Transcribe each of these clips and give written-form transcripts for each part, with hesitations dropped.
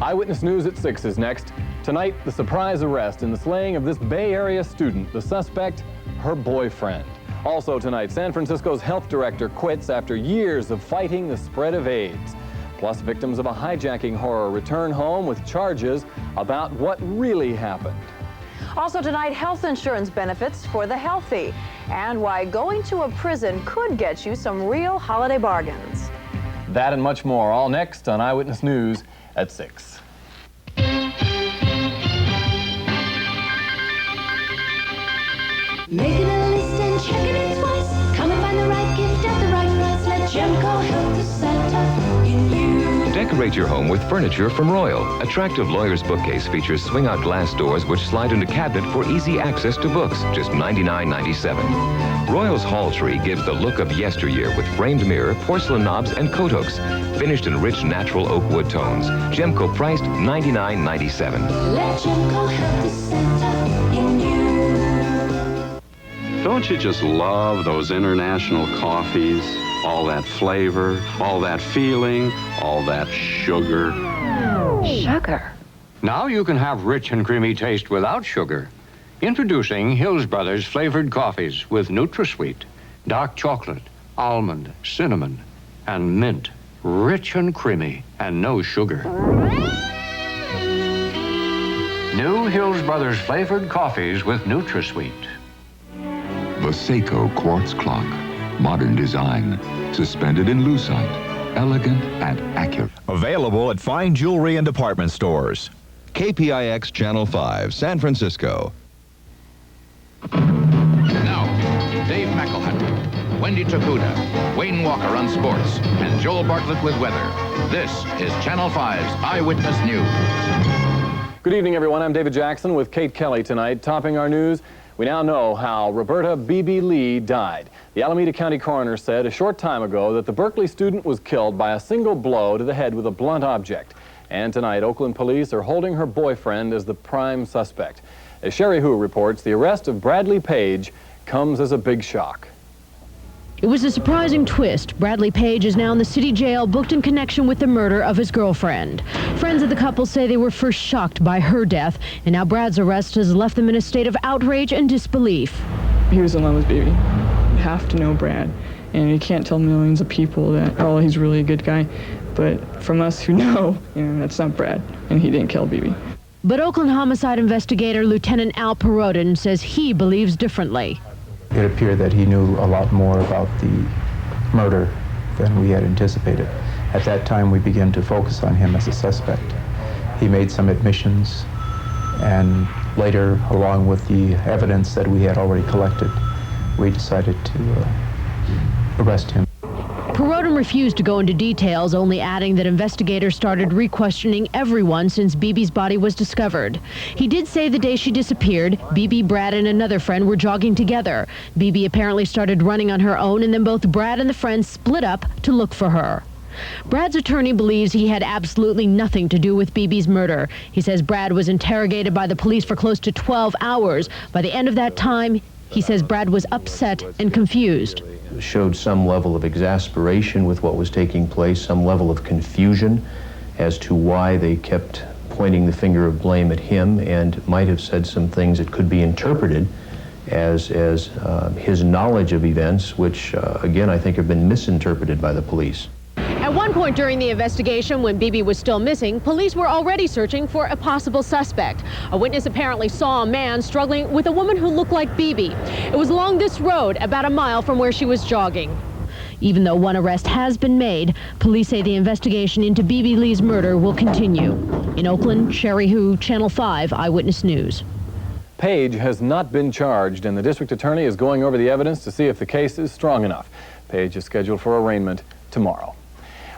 Eyewitness News at 6 is next. Tonight, the surprise arrest in the slaying of this Bay Area student. The suspect, her boyfriend. Also tonight, San Francisco's health director quits after years of fighting the spread of AIDS. Plus, victims of a hijacking horror return home with charges about what really happened. Also tonight, health insurance benefits for the healthy and why going to a prison could get you some real holiday bargains. That and much more, all next on Eyewitness News at 6. Making a list and checking it twice. Come and find the right gift at the right price. Let Gemco help the Santa in you. Decorate your home with furniture from Royal. Attractive lawyer's bookcase features swing-out glass doors which slide into cabinet for easy access to books, just $99.97. Royal's Hall Tree gives the look of yesteryear with framed mirror, porcelain knobs, and coat hooks, finished in rich natural oak wood tones. Gemco priced $99.97. Let Gemco help the Santa in you. Don't you just love those international coffees? All that flavor, all that feeling, all that sugar. Sugar? Now you can have rich and creamy taste without sugar. Introducing Hills Brothers flavored coffees with NutraSweet, dark chocolate, almond, cinnamon, and mint. Rich and creamy and no sugar. New Hills Brothers flavored coffees with NutraSweet. The Seiko quartz clock. Modern design. Suspended in lucite. Elegant and accurate. Available at fine jewelry and department stores. KPIX Channel 5, San Francisco. Now, Dave McElhatton, Wendy Takuda, Wayne Walker on sports, and Joel Bartlett with weather. This is Channel 5's Eyewitness News. Good evening, everyone. I'm David Jackson with Kate Kelly tonight. Topping our news, we now know how Roberta B.B. Lee died. The Alameda County coroner said a short time ago that the Berkeley student was killed by a single blow to the head with a blunt object. And tonight, Oakland police are holding her boyfriend as the prime suspect. As Sherry Hu reports, the arrest of Bradley Page comes as a big shock. It was a surprising twist. Bradley Page is now in the city jail, booked in connection with the murder of his girlfriend. Friends of the couple say they were first shocked by her death, and now Brad's arrest has left them in a state of outrage and disbelief. He was in love with Baby. You have to know Brad, and you can't tell millions of people that, oh, he's really a good guy. But from us who know, that's not Brad, and he didn't kill Baby. But Oakland homicide investigator Lieutenant Al Perodin says he believes differently. It appeared that he knew a lot more about the murder than we had anticipated. At that time, we began to focus on him as a suspect. He made some admissions, and later, along with the evidence that we had already collected, we decided to arrest him. Perodin refused to go into details, only adding that investigators started re-questioning everyone since BB's body was discovered. He did say the day she disappeared, BB, Brad, and another friend were jogging together. BB apparently started running on her own, and then both Brad and the friend split up to look for her. Brad's attorney believes he had absolutely nothing to do with BB's murder. He says Brad was interrogated by the police for close to 12 hours. By the end of that time, he says Brad was upset and confused. Showed some level of exasperation with what was taking place, some level of confusion as to why they kept pointing the finger of blame at him, and might have said some things that could be interpreted as his knowledge of events, which, again, I think have been misinterpreted by the police. At one point during the investigation, when BB was still missing, police were already searching for a possible suspect. A witness apparently saw a man struggling with a woman who looked like BB. It was along this road, about a mile from where she was jogging. Even though one arrest has been made, police say the investigation into BB Lee's murder will continue. In Oakland, Sherry Hu, Channel 5 Eyewitness News. Page has not been charged, and the district attorney is going over the evidence to see if the case is strong enough. Page is scheduled for arraignment tomorrow.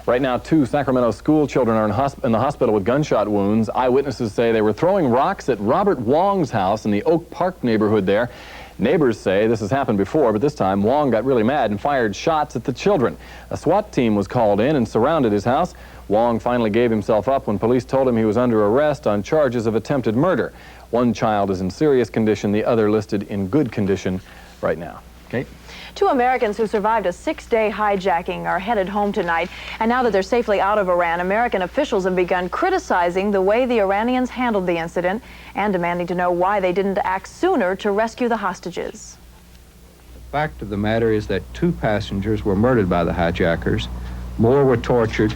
Right now, 2 Sacramento school children are in the hospital with gunshot wounds. Eyewitnesses say they were throwing rocks at Robert Wong's house in the Oak Park neighborhood there. Neighbors say this has happened before, but this time Wong got really mad and fired shots at the children. A SWAT team was called in and surrounded his house. Wong finally gave himself up when police told him he was under arrest on charges of attempted murder. One child is in serious condition, the other listed in good condition right now. Kate? 2 Americans who survived a 6-day hijacking are headed home tonight. And now that they're safely out of Iran, American officials have begun criticizing the way the Iranians handled the incident and demanding to know why they didn't act sooner to rescue the hostages. The fact of the matter is that 2 passengers were murdered by the hijackers, more were tortured,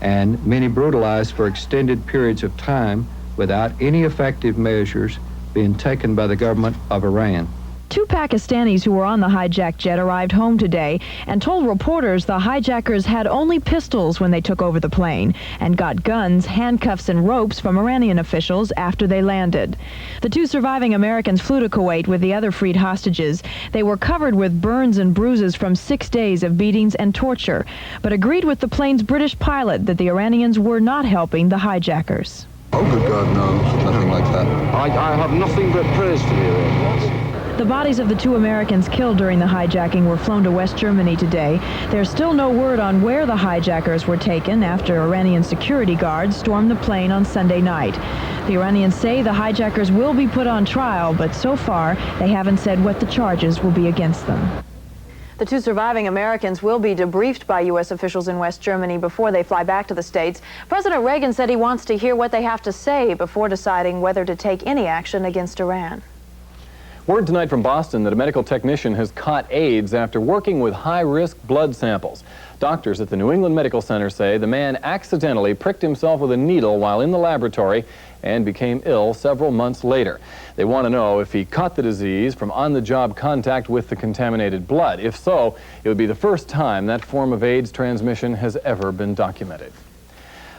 and many brutalized for extended periods of time without any effective measures being taken by the government of Iran. 2 Pakistanis who were on the hijacked jet arrived home today and told reporters the hijackers had only pistols when they took over the plane and got guns, handcuffs, and ropes from Iranian officials after they landed. The 2 surviving Americans flew to Kuwait with the other freed hostages. They were covered with burns and bruises from 6 days of beatings and torture, but agreed with the plane's British pilot that the Iranians were not helping the hijackers. Oh, good God, no, nothing like that. I have nothing but praise for the Iranians. The bodies of the 2 Americans killed during the hijacking were flown to West Germany today. There's still no word on where the hijackers were taken after Iranian security guards stormed the plane on Sunday night. The Iranians say the hijackers will be put on trial, but so far they haven't said what the charges will be against them. The 2 surviving Americans will be debriefed by U.S. officials in West Germany before they fly back to the States. President Reagan said he wants to hear what they have to say before deciding whether to take any action against Iran. Word tonight from Boston that a medical technician has caught AIDS after working with high-risk blood samples. Doctors at the New England Medical Center say the man accidentally pricked himself with a needle while in the laboratory and became ill several months later. They want to know if he caught the disease from on-the-job contact with the contaminated blood. If so, it would be the first time that form of AIDS transmission has ever been documented.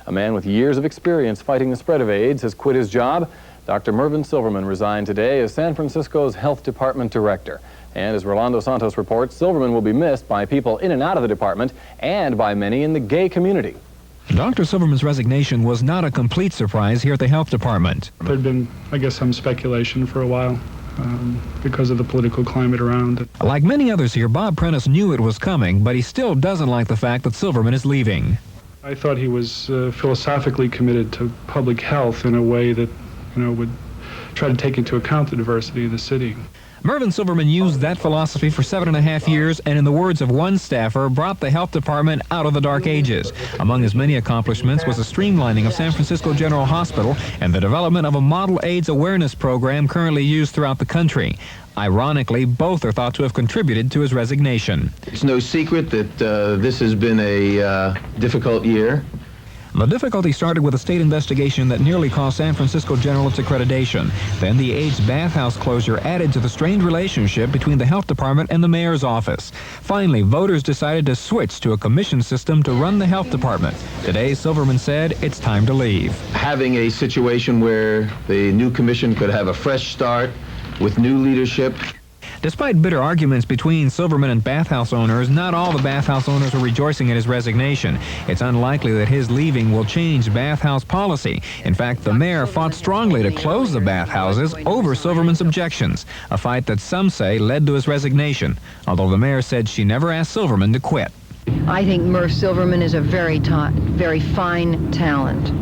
A man with years of experience fighting the spread of AIDS has quit his job. Dr. Mervyn Silverman resigned today as San Francisco's Health Department Director. And as Rolando Santos reports, Silverman will be missed by people in and out of the department and by many in the gay community. Dr. Silverman's resignation was not a complete surprise here at the Health Department. There'd been, I guess, some speculation for a while because of the political climate around. Like many others here, Bob Prentice knew it was coming, but he still doesn't like the fact that Silverman is leaving. I thought he was philosophically committed to public health in a way that would try to take into account the diversity of the city. Mervyn Silverman used that philosophy for 7.5 years and, in the words of one staffer, brought the health department out of the dark ages. Among his many accomplishments was the streamlining of San Francisco General Hospital and the development of a model AIDS awareness program currently used throughout the country. Ironically, both are thought to have contributed to his resignation. It's no secret that this has been a difficult year. The difficulty started with a state investigation that nearly cost San Francisco General its accreditation. Then the AIDS bathhouse closure added to the strained relationship between the health department and the mayor's office. Finally, voters decided to switch to a commission system to run the health department. Today, Silverman said it's time to leave. Having a situation where the new commission could have a fresh start with new leadership. Despite bitter arguments between Silverman and bathhouse owners, not all the bathhouse owners are rejoicing at his resignation. It's unlikely that his leaving will change bathhouse policy. In fact, the mayor fought strongly to close the bathhouses over Silverman's objections, a fight that some say led to his resignation, although the mayor said she never asked Silverman to quit. I think Murph Silverman is a very fine talent.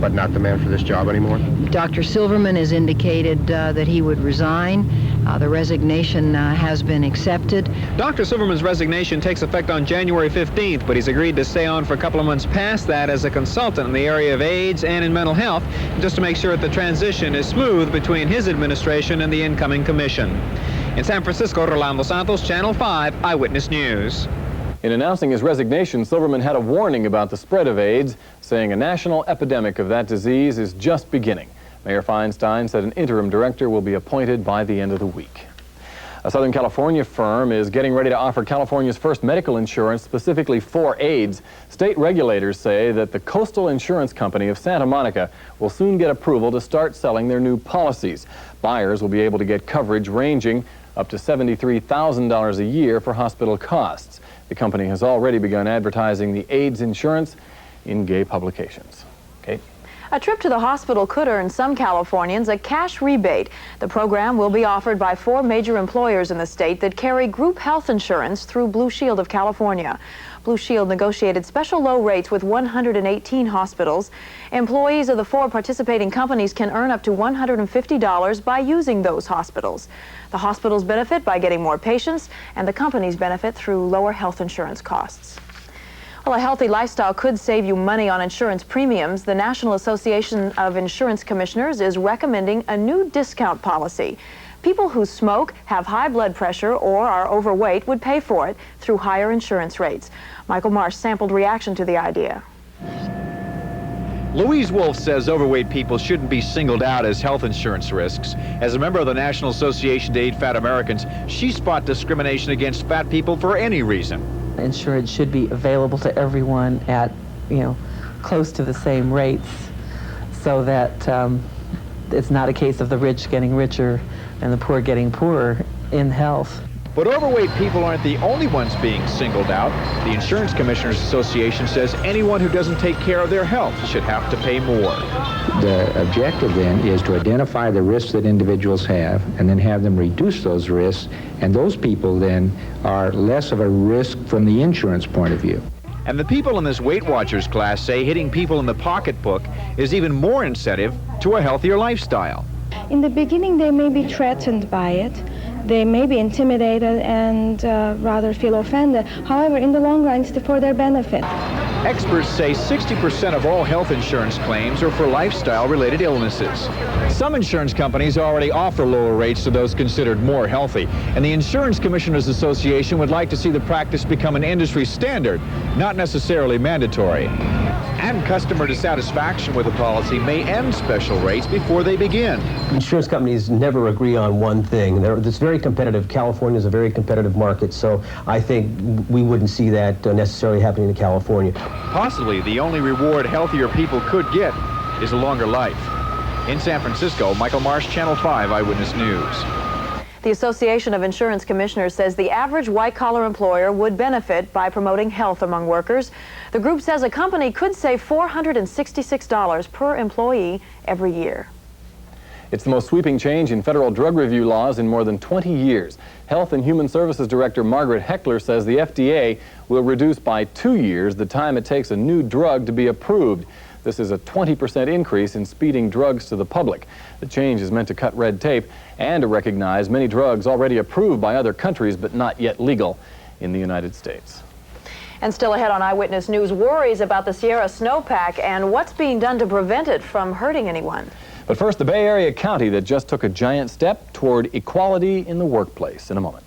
But not the man for this job anymore? Dr. Silverman has indicated that he would resign. The resignation has been accepted. Dr. Silverman's resignation takes effect on January 15th, but he's agreed to stay on for a couple of months past that as a consultant in the area of AIDS and in mental health, just to make sure that the transition is smooth between his administration and the incoming commission. In San Francisco, Rolando Santos, Channel 5 Eyewitness News. In announcing his resignation, Silverman had a warning about the spread of AIDS, saying a national epidemic of that disease is just beginning. Mayor Feinstein said an interim director will be appointed by the end of the week. A Southern California firm is getting ready to offer California's first medical insurance specifically for AIDS. State regulators say that the Coastal Insurance Company of Santa Monica will soon get approval to start selling their new policies. Buyers will be able to get coverage ranging up to $73,000 a year for hospital costs. The company has already begun advertising the AIDS insurance in gay publications. Kate? A trip to the hospital could earn some Californians a cash rebate. The program will be offered by 4 major employers in the state that carry group health insurance through Blue Shield of California. Blue Shield negotiated special low rates with 118 hospitals. Employees of the 4 participating companies can earn up to $150 by using those hospitals. The hospitals benefit by getting more patients, and the companies benefit through lower health insurance costs. Well, a healthy lifestyle could save you money on insurance premiums. The National Association of Insurance Commissioners is recommending a new discount policy. People who smoke, have high blood pressure, or are overweight would pay for it through higher insurance rates. Michael Marsh sampled reaction to the idea. Louise Wolf says overweight people shouldn't be singled out as health insurance risks. As a member of the National Association to Aid Fat Americans, she spots discrimination against fat people for any reason. Insurance should be available to everyone at, close to the same rates, so that it's not a case of the rich getting richer and the poor getting poorer in health. But overweight people aren't the only ones being singled out. The Insurance Commissioners Association says anyone who doesn't take care of their health should have to pay more. The objective then is to identify the risks that individuals have and then have them reduce those risks, and those people then are less of a risk from the insurance point of view. And the people in this Weight Watchers class say hitting people in the pocketbook is even more incentive to a healthier lifestyle. In the beginning, they may be threatened by it. They may be intimidated and rather feel offended. However, in the long run, it's for their benefit. Experts say 60% of all health insurance claims are for lifestyle-related illnesses. Some insurance companies already offer lower rates to those considered more healthy, and the Insurance Commissioners Association would like to see the practice become an industry standard, not necessarily mandatory. And customer dissatisfaction with the policy may end special rates before they begin. Insurance companies never agree on one thing. It's very competitive. California is a very competitive market, so I think we wouldn't see that necessarily happening in California. Possibly the only reward healthier people could get is a longer life. In San Francisco, Michael Marsh, Channel 5 Eyewitness News. The Association of Insurance Commissioners says the average white-collar employer would benefit by promoting health among workers. The group says a company could save $466 per employee every year. It's the most sweeping change in federal drug review laws in more than 20 years. Health and Human Services Director Margaret Heckler says the FDA will reduce by 2 years the time it takes a new drug to be approved. This is a 20% increase in speeding drugs to the public. The change is meant to cut red tape and to recognize many drugs already approved by other countries but not yet legal in the United States. And still ahead on Eyewitness News, worries about the Sierra snowpack and what's being done to prevent it from hurting anyone. But first, the Bay Area county that just took a giant step toward equality in the workplace. In a moment.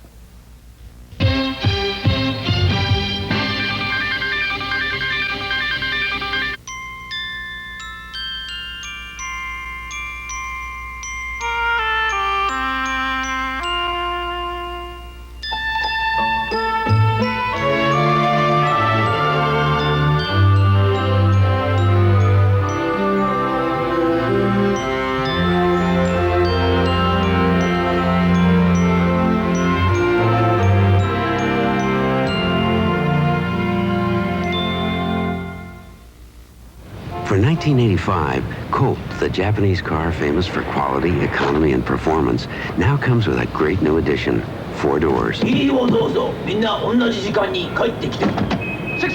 For 1985, Colt, the Japanese car famous for quality, economy, and performance, now comes with a great new addition, 4 doors. 6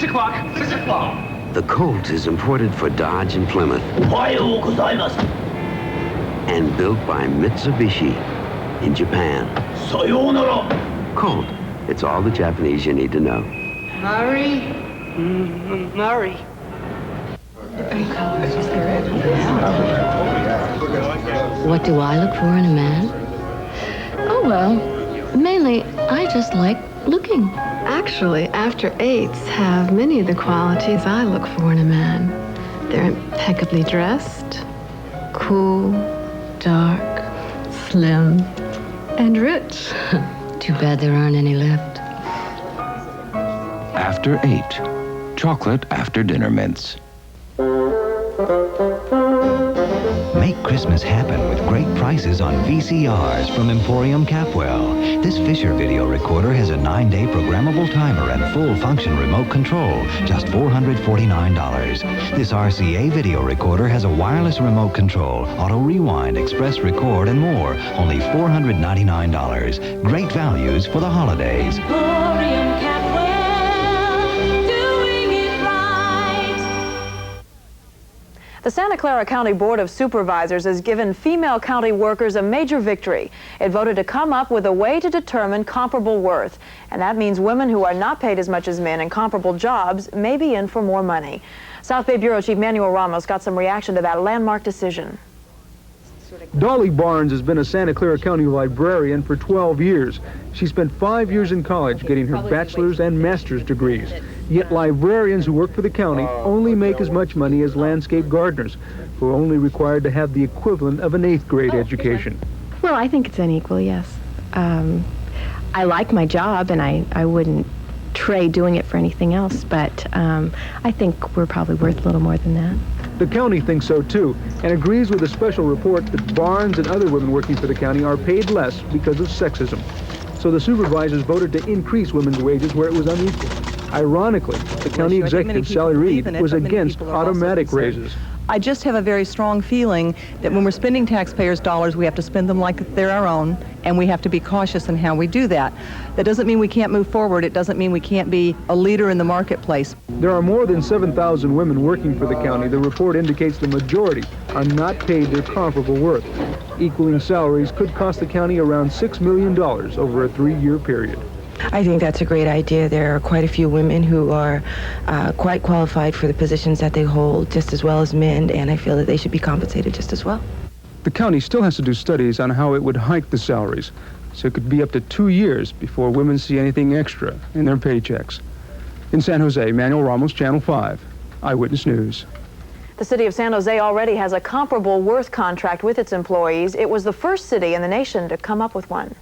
o'clock. The Colt is imported for Dodge and Plymouth and built by Mitsubishi in Japan. Colt, it's all the Japanese you need to know. Murray. Murray. What do I look for in a man? Oh, well, mainly I just like looking. Actually, after 8s have many of the qualities I look for in a man. They're impeccably dressed, cool, dark, slim, and rich. Too bad there aren't any left. After 8, chocolate after dinner mints. Make Christmas Christmas happen with great prices on VCRs from Emporium Capwell. This Fisher video recorder has a 9-day programmable timer and full-function remote control, just $449. This RCA video recorder has a wireless remote control, auto rewind, express record, and more, only $499. Great values for the holidays. The Santa Clara County Board of Supervisors has given female county workers a major victory. It voted to come up with a way to determine comparable worth. And that means women who are not paid as much as men in comparable jobs may be in for more money. South Bay Bureau Chief Manuel Ramos got some reaction to that landmark decision. Dolly Barnes has been a Santa Clara County librarian for 12 years. She spent 5 years in college getting her bachelor's and master's degrees. Yet librarians who work for the county only make as much money as landscape gardeners, who are only required to have the equivalent of an 8th grade education. Well, I think it's unequal, yes. I like my job, and I wouldn't trade doing it for anything else, but I think we're probably worth a little more than that. The county thinks so too, and agrees with a special report that Barnes and other women working for the county are paid less because of sexism. So the supervisors voted to increase women's wages where it was unequal. Ironically, the county executive, Sally Reed, was against automatic raises. I just have a very strong feeling that when we're spending taxpayers' dollars, we have to spend them like they're our own, and we have to be cautious in how we do that. That doesn't mean we can't move forward. It doesn't mean we can't be a leader in the marketplace. There are more than 7,000 women working for the county. The report indicates the majority are not paid their comparable worth. Equaling salaries could cost the county around $6 million over a 3-year period. I think that's a great idea. There are quite a few women who are quite qualified for the positions that they hold, just as well as men, and I feel that they should be compensated just as well. The county still has to do studies on how it would hike the salaries, so it could be up to 2 years before women see anything extra in their paychecks. In San Jose, Manuel Ramos, Channel 5, Eyewitness News. The city of San Jose already has a comparable worth contract with its employees. It was the first city in the nation to come up with one.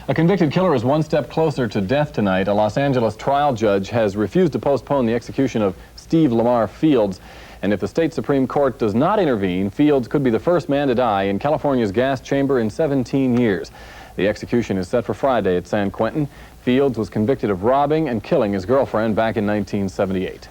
A convicted killer is one step closer to death tonight. A Los Angeles trial judge has refused to postpone the execution of Steve Lamar Fields. And if the state Supreme Court does not intervene, Fields could be the first man to die in California's gas chamber in 17 years. The execution is set for Friday at San Quentin. Fields was convicted of robbing and killing his girlfriend back in 1978.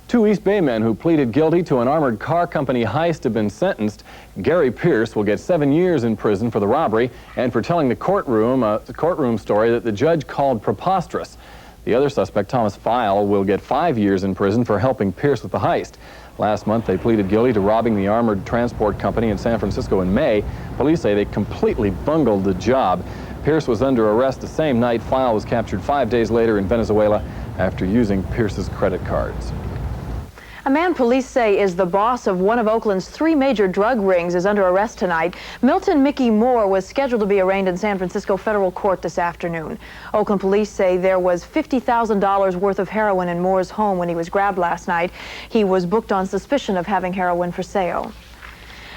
2 East Bay men who pleaded guilty to an armored car company heist have been sentenced. Gary Pierce will get 7 years in prison for the robbery and for telling the courtroom story that the judge called preposterous. The other suspect, Thomas File, will get 5 years in prison for helping Pierce with the heist. Last month, they pleaded guilty to robbing the armored transport company in San Francisco in May. Police say they completely bungled the job. Pierce was under arrest the same night. File was captured 5 days later in Venezuela after using Pierce's credit cards. A man police say is the boss of one of Oakland's 3 major drug rings is under arrest tonight. Milton Mickey Moore was scheduled to be arraigned in San Francisco federal court this afternoon. Oakland police say there was $50,000 worth of heroin in Moore's home when he was grabbed last night. He was booked on suspicion of having heroin for sale.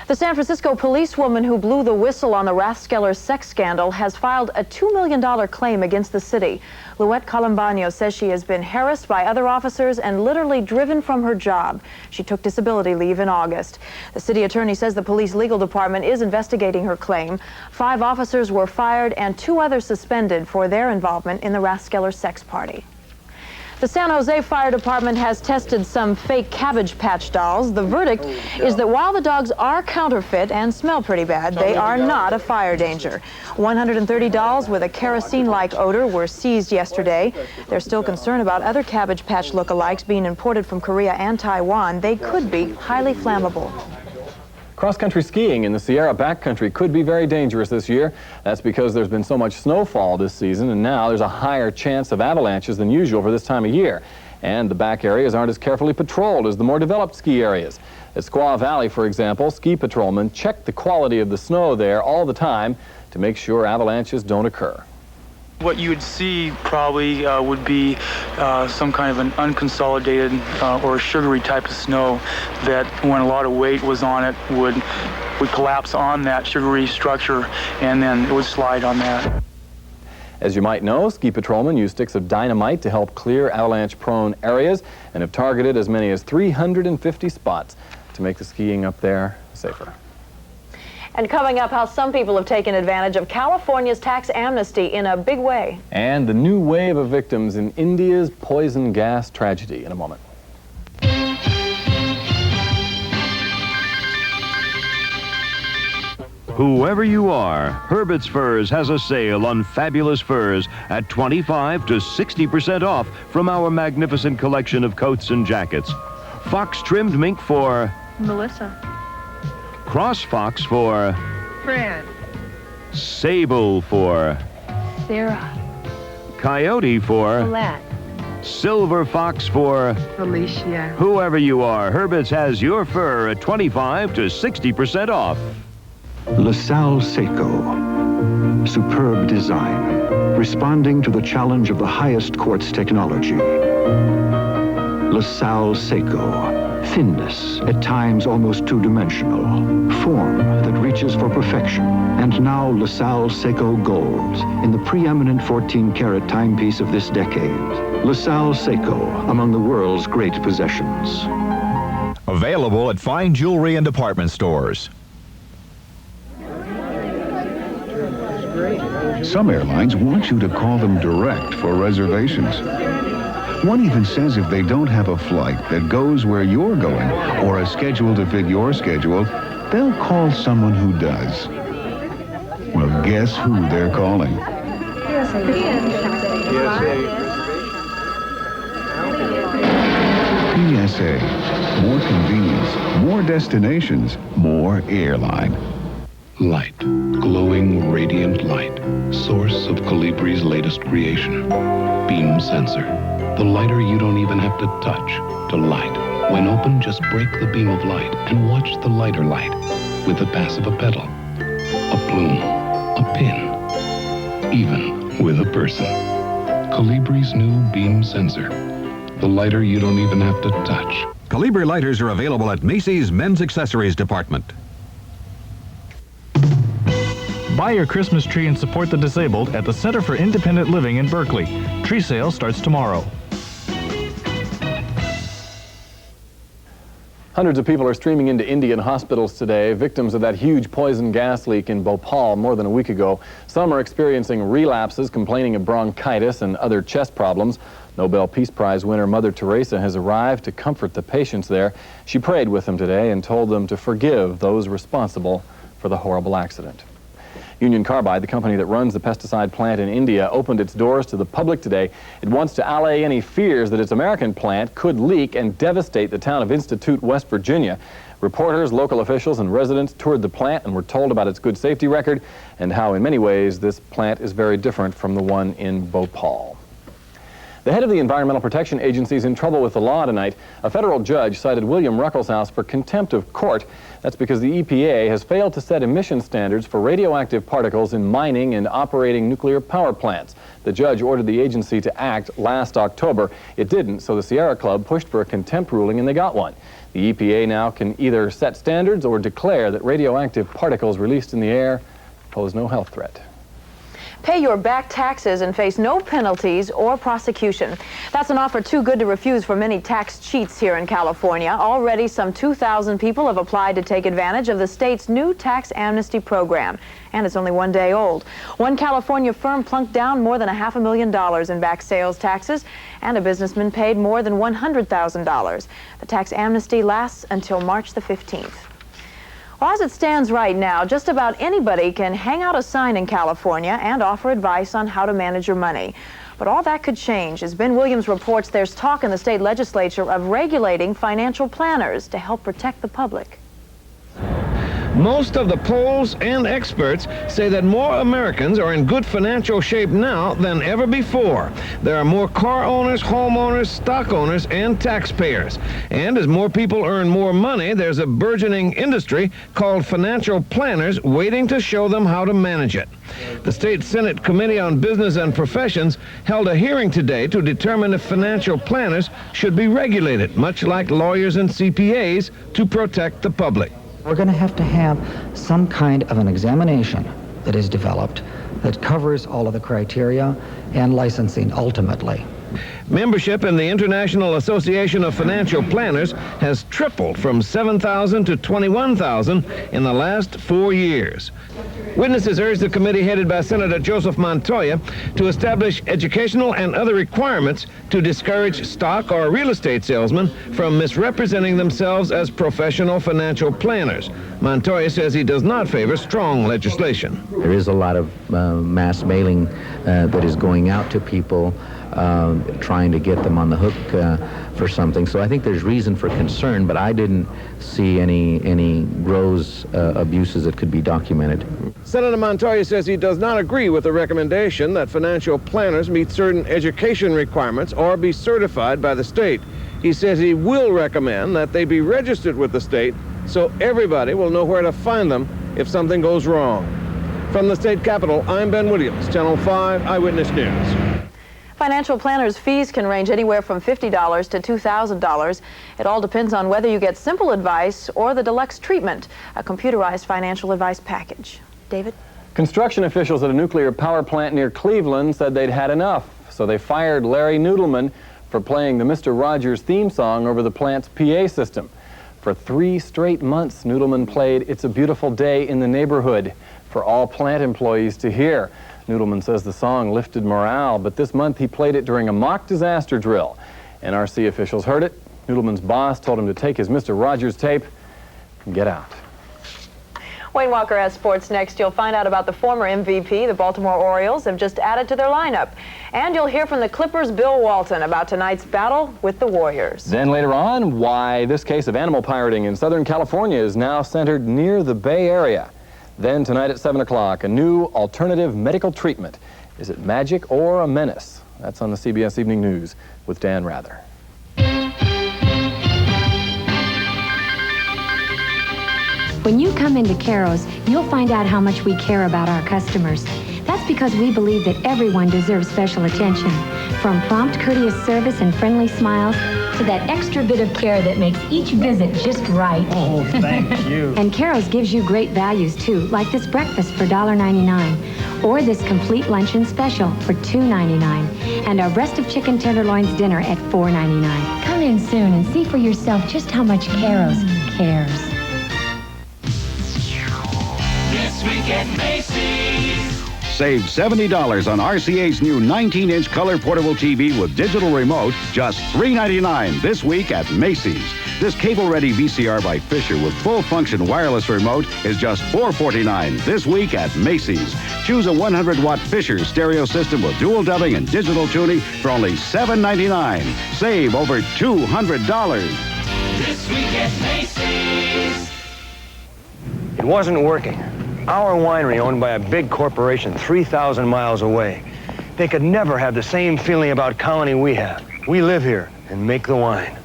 The San Francisco policewoman who blew the whistle on the Rathskeller sex scandal has filed a $2 million claim against the city. Luette Columbano says she has been harassed by other officers and literally driven from her job. She took disability leave in August. The city attorney says the police legal department is investigating her claim. 5 officers were fired and 2 others suspended for their involvement in the Rathskeller sex party. The San Jose Fire Department has tested some fake Cabbage Patch dolls. The verdict is that while the dogs are counterfeit and smell pretty bad, they are not a fire danger. 130 dolls with a kerosene-like odor were seized yesterday. There's still concern about other Cabbage Patch lookalikes being imported from Korea and Taiwan. They could be highly flammable. Cross-country skiing in the Sierra backcountry could be very dangerous this year. That's because there's been so much snowfall this season, and now there's a higher chance of avalanches than usual for this time of year. And the back areas aren't as carefully patrolled as the more developed ski areas. At Squaw Valley, for example, ski patrolmen check the quality of the snow there all the time to make sure avalanches don't occur. What you would see probably would be some kind of an unconsolidated or sugary type of snow that when a lot of weight was on it would collapse on that sugary structure and then it would slide on that. As you might know, ski patrolmen use sticks of dynamite to help clear avalanche-prone areas and have targeted as many as 350 spots to make the skiing up there safer. And coming up, how some people have taken advantage of California's tax amnesty in a big way. And the new wave of victims in India's poison gas tragedy in a moment. Whoever you are, Herbert's Furs has a sale on fabulous furs at 25 to 60% off from our magnificent collection of coats and jackets. Fox trimmed mink for Melissa. Cross fox for Fran. Sable for Sarah. Coyote for Colette. Silver fox for Felicia. whoever you are, Herbert's has your fur at 25 to 60% off. LaSalle Seiko. Superb design, responding to the challenge of the highest quartz technology. LaSalle Seiko. Thinness, at times almost two-dimensional. Form that reaches for perfection. And now LaSalle Seiko Gold, in the preeminent 14-karat timepiece of this decade. LaSalle Seiko, among the world's great possessions. Available at fine jewelry and department stores. Some airlines want you to call them direct for reservations. One even says if they don't have a flight that goes where you're going or a schedule to fit your schedule, they'll call someone who does. Well, guess who they're calling? PSA. More convenience, more destinations, more airline. Light, glowing, radiant light, source of Colibri's latest creation. Beam sensor, the lighter you don't even have to touch to light. When open, just break the beam of light and watch the lighter light with the pass of a pedal, a plume, a pin, even with a person. Colibri's new beam sensor, the lighter you don't even have to touch. Colibri lighters are available at Macy's Men's Accessories Department. Buy your Christmas tree and support the disabled at the Center for Independent Living in Berkeley. Tree sale starts tomorrow. Hundreds of people are streaming into Indian hospitals today, victims of that huge poison gas leak in Bhopal more than a week ago. Some are experiencing relapses, complaining of bronchitis and other chest problems. Nobel Peace Prize winner Mother Teresa has arrived to comfort the patients there. She prayed with them today and told them to forgive those responsible for the horrible accident. Union Carbide, the company that runs the pesticide plant in India, opened its doors to the public today. It wants to allay any fears that its American plant could leak and devastate the town of Institute, West Virginia. Reporters, local officials, and residents toured the plant and were told about its good safety record and how, in many ways, this plant is very different from the one in Bhopal. The head of the Environmental Protection Agency is in trouble with the law tonight. A federal judge cited William Ruckelshaus for contempt of court. That's because the EPA has failed to set emission standards for radioactive particles in mining and operating nuclear power plants. The judge ordered the agency to act last October. It didn't, so the Sierra Club pushed for a contempt ruling and they got one. The EPA now can either set standards or declare that radioactive particles released in the air pose no health threat. Pay your back taxes and face no penalties or prosecution. That's an offer too good to refuse for many tax cheats here in California. Already some 2,000 people have applied to take advantage of the state's new tax amnesty program. And it's only one day old. One California firm plunked down more than $500,000 in back sales taxes, and a businessman paid more than $100,000. The tax amnesty lasts until March the 15th. Well, as it stands right now, just about anybody can hang out a sign in California and offer advice on how to manage your money. But all that could change. As Ben Williams reports, there's talk in the state legislature of regulating financial planners to help protect the public. Most of the polls and experts say that more Americans are in good financial shape now than ever before. There are more car owners, homeowners, stock owners, and taxpayers. And as more people earn more money, there's a burgeoning industry called financial planners waiting to show them how to manage it. The State Senate Committee on Business and Professions held a hearing today to determine if financial planners should be regulated, much like lawyers and CPAs, to protect the public. We're going to have some kind of an examination that is developed that covers all of the criteria and licensing ultimately. Membership in the International Association of Financial Planners has tripled from 7,000 to 21,000 in the last 4 years. Witnesses urge the committee headed by Senator Joseph Montoya to establish educational and other requirements to discourage stock or real estate salesmen from misrepresenting themselves as professional financial planners. Montoya says he does not favor strong legislation. There is a lot of mass mailing that is going out to people, trying to get them on the hook for something. So I think there's reason for concern, but I didn't see any gross abuses that could be documented. Senator Montoya says he does not agree with the recommendation that financial planners meet certain education requirements or be certified by the state. He says he will recommend that they be registered with the state so everybody will know where to find them if something goes wrong. From the state capitol, I'm Ben Williams, Channel 5 Eyewitness News. Financial planners' fees can range anywhere from $50 to $2,000. It all depends on whether you get simple advice or the deluxe treatment, a computerized financial advice package. David? Construction officials at a nuclear power plant near Cleveland said they'd had enough, so they fired Larry Noodleman for playing the Mr. Rogers theme song over the plant's PA system. For 3 straight months, Noodleman played It's a Beautiful Day in the Neighborhood for all plant employees to hear. Noodleman says the song lifted morale, but this month he played it during a mock disaster drill. NRC officials heard it. Noodleman's boss told him to take his Mr. Rogers tape and get out. Wayne Walker has sports next. You'll find out about the former MVP, the Baltimore Orioles, have just added to their lineup. And you'll hear from the Clippers' Bill Walton about tonight's battle with the Warriors. Then later on, why this case of animal pirating in Southern California is now centered near the Bay Area. Then tonight at 7 o'clock, a new alternative medical treatment. Is it magic or a menace? That's on the CBS Evening News with Dan Rather. When you come into Caro's, you'll find out how much we care about our customers. That's because we believe that everyone deserves special attention. From prompt, courteous service and friendly smiles to that extra bit of care that makes each visit just right. Oh, thank you. And Caro's gives you great values, too, like this breakfast for $1.99, or this complete luncheon special for $2.99, and our breast of chicken tenderloins dinner at $4.99. Come in soon and see for yourself just how much Caro's cares. This week at Macy's. Save $70 on RCA's new 19-inch color portable TV with digital remote, just $3.99 this week at Macy's. This cable-ready VCR by Fisher with full-function wireless remote is just $4.49 this week at Macy's. Choose a 100-watt Fisher stereo system with dual dubbing and digital tuning for only $7.99. Save over $200. This week at Macy's. It wasn't working. Our winery, owned by a big corporation 3,000 miles away. They could never have the same feeling about Colony we have. We live here and make the wine.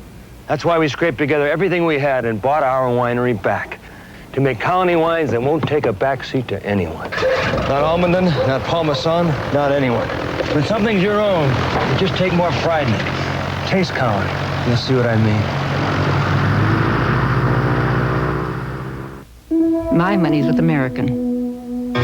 That's why we scraped together everything we had and bought our winery back. To make Colony wines that won't take a backseat to anyone. Not Almaden, not Parmesan, not anyone. When something's your own, you just take more pride in it. Taste Colony. You'll see what I mean. My money's with American.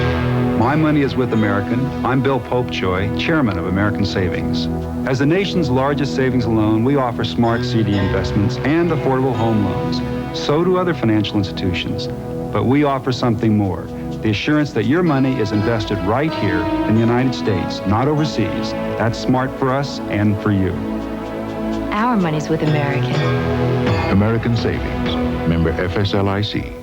My money is with American. I'm Bill Popejoy, chairman of American Savings. As the nation's largest savings loan, we offer smart CD investments and affordable home loans. So do other financial institutions. But we offer something more. The assurance that your money is invested right here in the United States, not overseas. That's smart for us and for you. Our money's with American. American Savings. Member FSLIC.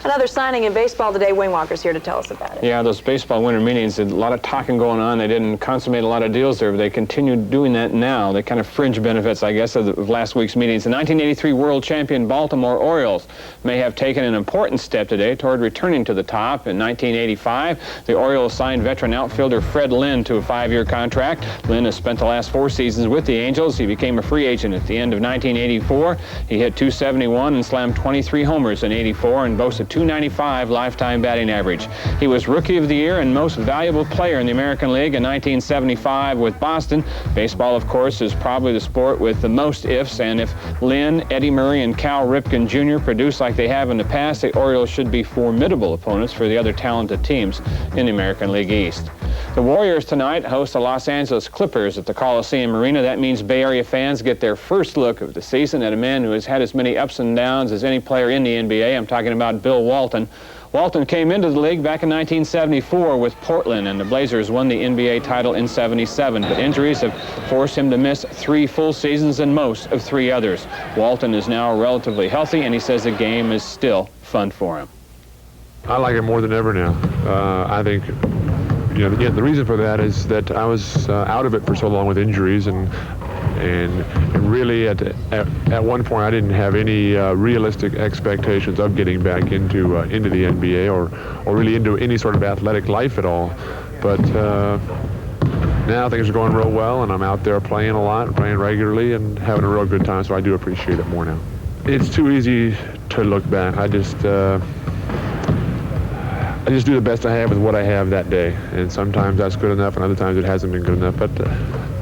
Another signing in baseball today. Wayne Walker's here to tell us about it. Yeah, those baseball winter meetings, a lot of talking going on. They didn't consummate a lot of deals there, but they continue doing that now. The kind of fringe benefits, I guess, of last week's meetings. The 1983 world champion Baltimore Orioles may have taken an important step today toward returning to the top. In 1985, the Orioles signed veteran outfielder Fred Lynn to a 5-year contract. Lynn has spent the last 4 seasons with the Angels. He became a free agent at the end of 1984. He hit .271 and slammed 23 homers in '84 and boasted .295 lifetime batting average. He was Rookie of the Year and Most Valuable Player in the American League in 1975 with Boston. Baseball, of course, is probably the sport with the most ifs, and if Lynn, Eddie Murray, and Cal Ripken Jr. produce like they have in the past, the Orioles should be formidable opponents for the other talented teams in the American League East. The Warriors tonight host the Los Angeles Clippers at the Coliseum Arena. That means Bay Area fans get their first look of the season at a man who has had as many ups and downs as any player in the NBA. I'm talking about Bill Walton. Walton came into the league back in 1974 with Portland, and the Blazers won the NBA title in '77. But injuries have forced him to miss 3 full seasons and most of 3 others. Walton is now relatively healthy, and he says the game is still fun for him. I like it more than ever now. I think, you know, the reason for that is that I was out of it for so long with injuries, and really at one point I didn't have any realistic expectations of getting back into the NBA or really into any sort of athletic life at all. But now things are going real well, and I'm out there playing a lot, playing regularly, and having a real good time. So I do appreciate it more now. It's too easy to look back. I just do the best I have with what I have that day, and sometimes that's good enough, and other times it hasn't been good enough. But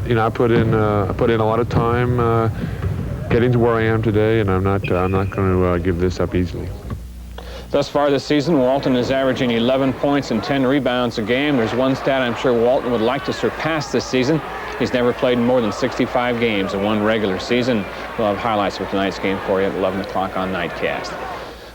you know, I put in a lot of time getting to where I am today, and I'm not going to give this up easily. Thus far this season, Walton is averaging 11 points and 10 rebounds a game. There's one stat I'm sure Walton would like to surpass this season. He's never played more than 65 games in one regular season. We'll have highlights of tonight's game for you at 11 o'clock on Nightcast.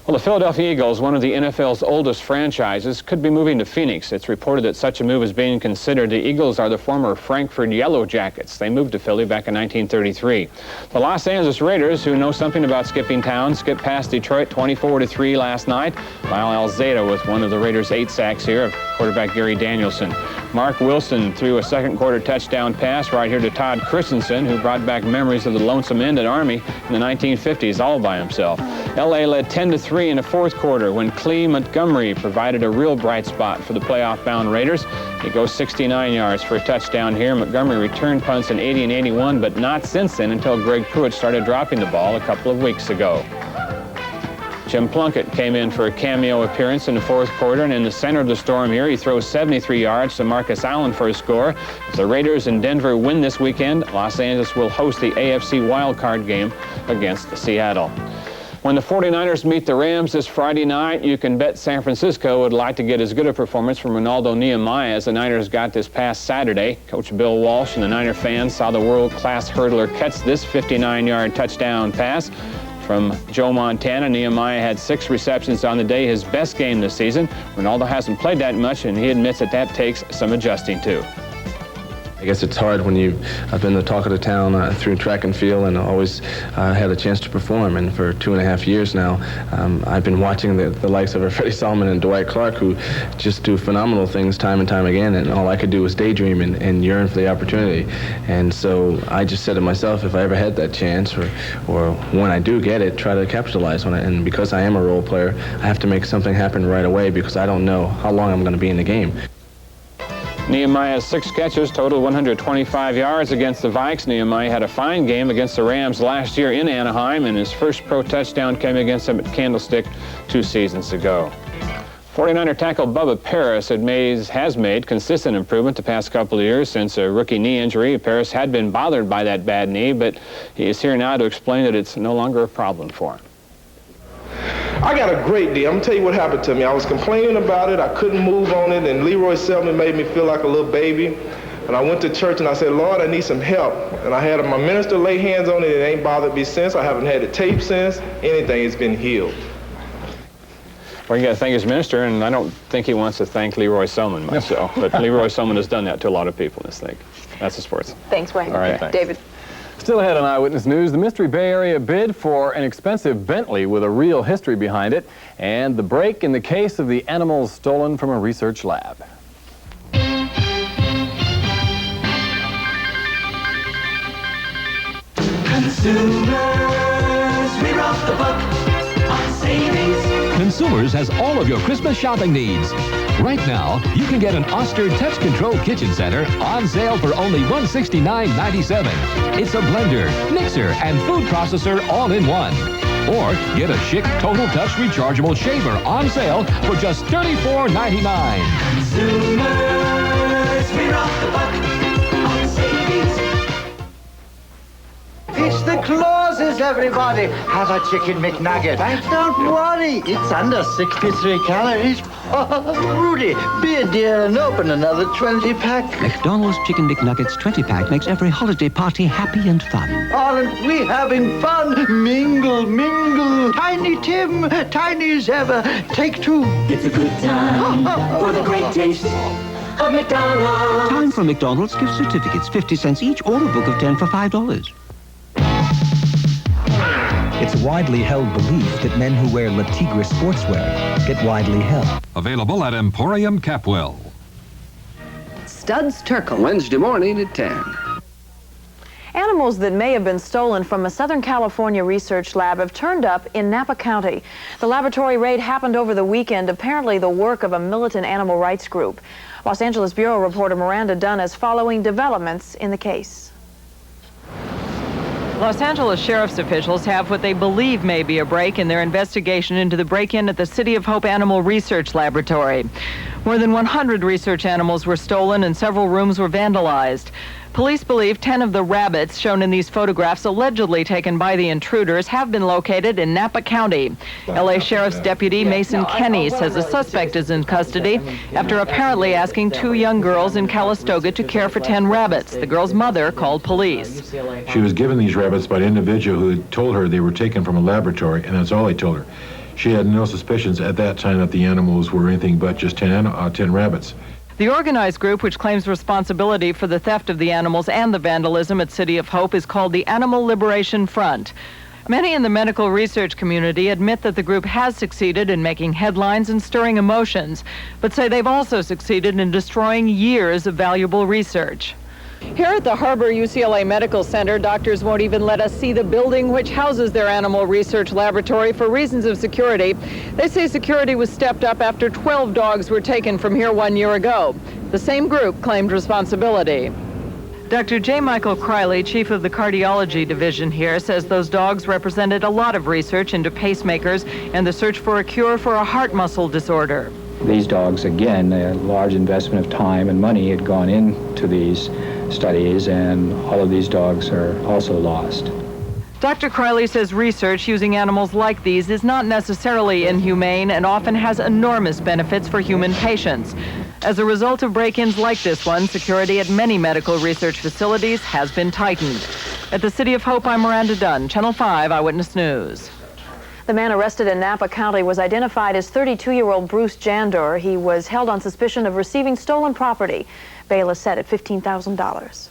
Well, the Philadelphia Eagles, one of the NFL's oldest franchises, could be moving to Phoenix. It's reported that such a move is being considered. The Eagles are the former Frankfurt Yellow Jackets. They moved to Philly back in 1933. The Los Angeles Raiders, who know something about skipping town, skipped past Detroit 24-3 last night. Lyle Alzado was one of the Raiders' 8 sacks here of quarterback Gary Danielson. Mark Wilson threw a second-quarter touchdown pass right here to Todd Christensen, who brought back memories of the Lonesome End at Army in the 1950s all by himself. L.A. led 10-3 in the fourth quarter when Clee Montgomery provided a real bright spot for the playoff-bound Raiders. He goes 69 yards for a touchdown here. Montgomery returned punts in 80 and 81, but not since then until Greg Pruitt started dropping the ball a couple of weeks ago. Jim Plunkett came in for a cameo appearance in the fourth quarter, and in the center of the storm here, he throws 73 yards to Marcus Allen for a score. If the Raiders and Denver win this weekend, Los Angeles will host the AFC wildcard game against Seattle. When the 49ers meet the Rams this Friday night, you can bet San Francisco would like to get as good a performance from Ronaldo Nehemiah as the Niners got this past Saturday. Coach Bill Walsh and the Niner fans saw the world-class hurdler catch this 59-yard touchdown pass from Joe Montana. Nehemiah had 6 receptions on the day, his best game this season. Ronaldo hasn't played that much, and he admits that takes some adjusting to. I guess it's hard when I've been the talk of the town through track and field, and always had a chance to perform. And for 2.5 years now, I've been watching the likes of Freddie Solomon and Dwight Clark, who just do phenomenal things time and time again. And all I could do was daydream and yearn for the opportunity. And so I just said to myself, if I ever had that chance, or when I do get it, try to capitalize on it. And because I am a role player, I have to make something happen right away, because I don't know how long I'm going to be in the game. Nehemiah's 6 catches total 125 yards against the Vikes. Nehemiah had a fine game against the Rams last year in Anaheim, and his first pro touchdown came against them at Candlestick 2 seasons ago. 49er tackle Bubba Paris has made consistent improvement the past couple of years since a rookie knee injury. Paris had been bothered by that bad knee, but he is here now to explain that it's no longer a problem for him. I got a great deal. I'm going to tell you what happened to me. I was complaining about it. I couldn't move on it, and Leroy Selman made me feel like a little baby. And I went to church, and I said, Lord, I need some help. And I had my minister lay hands on it. It ain't bothered me since. I haven't had it taped since. Anything, it's been healed. Well, you got to thank his minister, and I don't think he wants to thank Leroy Selman myself. But Leroy Selman has done that to a lot of people in this league. That's the sports. Thanks, Wayne. All right, thanks. David. Still ahead on Eyewitness News, the mystery Bay Area bid for an expensive Bentley with a real history behind it, and the break in the case of the animals stolen from a research lab. Consumers, we're off the buck on savings. Consumers has all of your Christmas shopping needs. Right now, you can get an Oster Touch Control Kitchen Center on sale for only $169.97. It's a blender, mixer, and food processor all in one. Or get a chic Total Touch rechargeable shaver on sale for just $34.99. Consumers, we're off the buck on savings. It's the clauses, everybody. Have a chicken McNugget. Don't worry, it's under 63 calories. Rudy, be a dear and open another 20-pack. McDonald's Chicken McNuggets 20-pack makes every holiday party happy and fun. Aren't we having fun? Mingle, mingle. Tiny Tim, tiny as ever. Take two. It's a good time for the great taste of McDonald's. Time for McDonald's gift certificates, 50 cents each, or a book of 10 for $5. It's a widely held belief that men who wear Le Tigre sportswear get widely held. Available at Emporium Capwell. Studs Terkel. Wednesday morning at 10. Animals that may have been stolen from a Southern California research lab have turned up in Napa County. The laboratory raid happened over the weekend, apparently the work of a militant animal rights group. Los Angeles Bureau reporter Miranda Dunn is following developments in the case. Los Angeles sheriff's officials have what they believe may be a break in their investigation into the break-in at the City of Hope Animal Research Laboratory. More than 100 research animals were stolen and several rooms were vandalized. Police believe 10 of the rabbits shown in these photographs allegedly taken by the intruders have been located in Napa County. L.A. Sheriff's Deputy Mason Kenny says a suspect is in custody after apparently asking 2 young girls in Calistoga to care for 10 rabbits. The girl's mother called police. She was given these rabbits by an individual who had told her they were taken from a laboratory, and that's all he told her. She had no suspicions at that time that the animals were anything but just 10 rabbits. The organized group, which claims responsibility for the theft of the animals and the vandalism at City of Hope, is called the Animal Liberation Front. Many in the medical research community admit that the group has succeeded in making headlines and stirring emotions, but say they've also succeeded in destroying years of valuable research. Here at the Harbor UCLA Medical Center, doctors won't even let us see the building which houses their animal research laboratory for reasons of security. They say security was stepped up after 12 dogs were taken from here 1 year ago. The same group claimed responsibility. Dr. J. Michael Criley, chief of the cardiology division here, says those dogs represented a lot of research into pacemakers and the search for a cure for a heart muscle disorder. These dogs, again, a large investment of time and money had gone into these studies, and all of these dogs are also lost. Dr. Criley says research using animals like these is not necessarily inhumane and often has enormous benefits for human patients. As a result of break-ins like this one, security at many medical research facilities has been tightened. At the City of Hope, I'm Miranda Dunn, Channel 5 Eyewitness News. The man arrested in Napa County was identified as 32-year-old Bruce Jandor. He was held on suspicion of receiving stolen property. Bail is set at $15,000.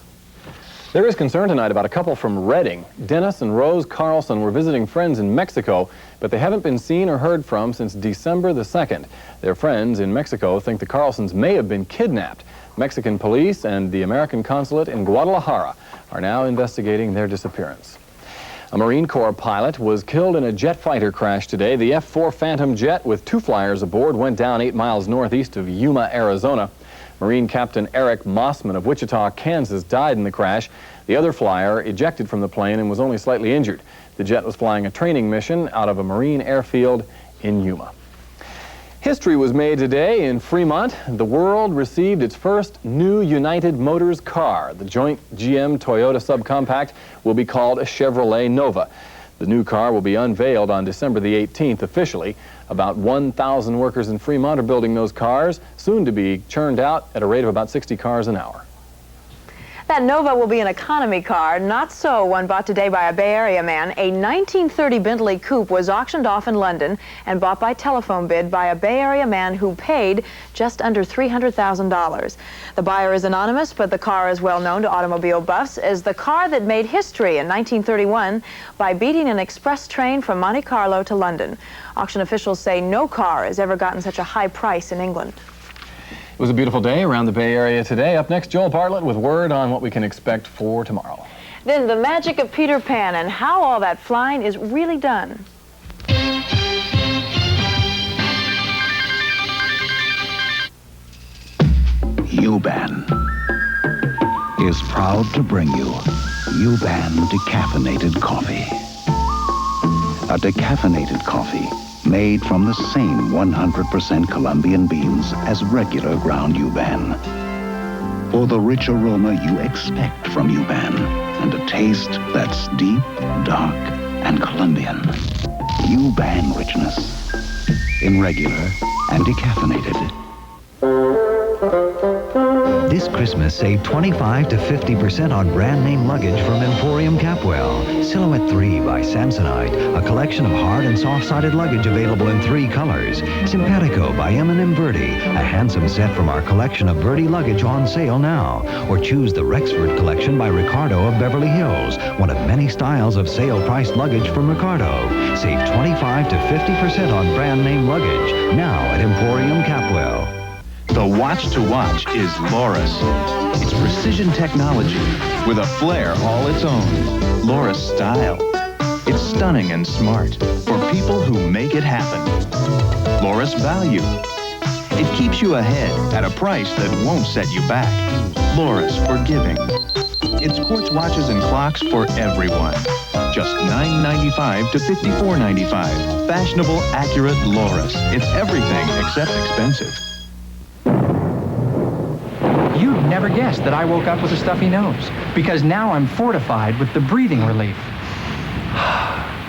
There is concern tonight about a couple from Redding. Dennis and Rose Carlson were visiting friends in Mexico, but they haven't been seen or heard from since December the 2nd. Their friends in Mexico think the Carlsons may have been kidnapped. Mexican police and the American consulate in Guadalajara are now investigating their disappearance. A Marine Corps pilot was killed in a jet fighter crash today. The F-4 Phantom jet with 2 flyers aboard went down 8 miles northeast of Yuma, Arizona. Marine Captain Eric Mossman of Wichita, Kansas, died in the crash. The other flyer ejected from the plane and was only slightly injured. The jet was flying a training mission out of a Marine airfield in Yuma. History was made today in Fremont. The world received its first new United Motors car. The joint GM-Toyota subcompact will be called a Chevrolet Nova. The new car will be unveiled on December the 18th officially. About 1,000 workers in Fremont are building those cars, soon to be churned out at a rate of about 60 cars an hour. That Nova will be an economy car, not so one bought today by a Bay Area man. A 1930 Bentley Coupe was auctioned off in London and bought by telephone bid by a Bay Area man who paid just under $300,000. The buyer is anonymous, but the car is well known to automobile buffs as the car that made history in 1931 by beating an express train from Monte Carlo to London. Auction officials say no car has ever gotten such a high price in England. It was a beautiful day around the Bay Area today. Up next, Joel Bartlett with word on what we can expect for tomorrow. Then the magic of Peter Pan and how all that flying is really done. UBAN is proud to bring you UBAN decaffeinated coffee. a decaffeinated coffee made from the same 100% Colombian beans as regular ground Yuban. For the rich aroma you expect from Yuban and a taste that's deep, dark, and Colombian. Yuban richness in regular and decaffeinated. This Christmas, save 25 to 50% on brand name luggage from Emporium Capwell. Silhouette 3 by Samsonite, a collection of hard and soft-sided luggage available in 3 colors. Simpatico by M&M Verdi, a handsome set from our collection of Verdi luggage on sale now. Or choose the Rexford collection by Ricardo of Beverly Hills, one of many styles of sale-priced luggage from Ricardo. Save 25 to 50% on brand name luggage now at Emporium Capwell. The watch to watch is Loris. It's precision technology with a flair all its own. Loris style. It's stunning and smart for people who make it happen. Loris value. It keeps you ahead at a price that won't set you back. Loris forgiving. It's quartz watches and clocks for everyone. Just $9.95 to $54.95. Fashionable, accurate Loris. It's everything except expensive. You'd never guess that I woke up with a stuffy nose, because now I'm fortified with the breathing relief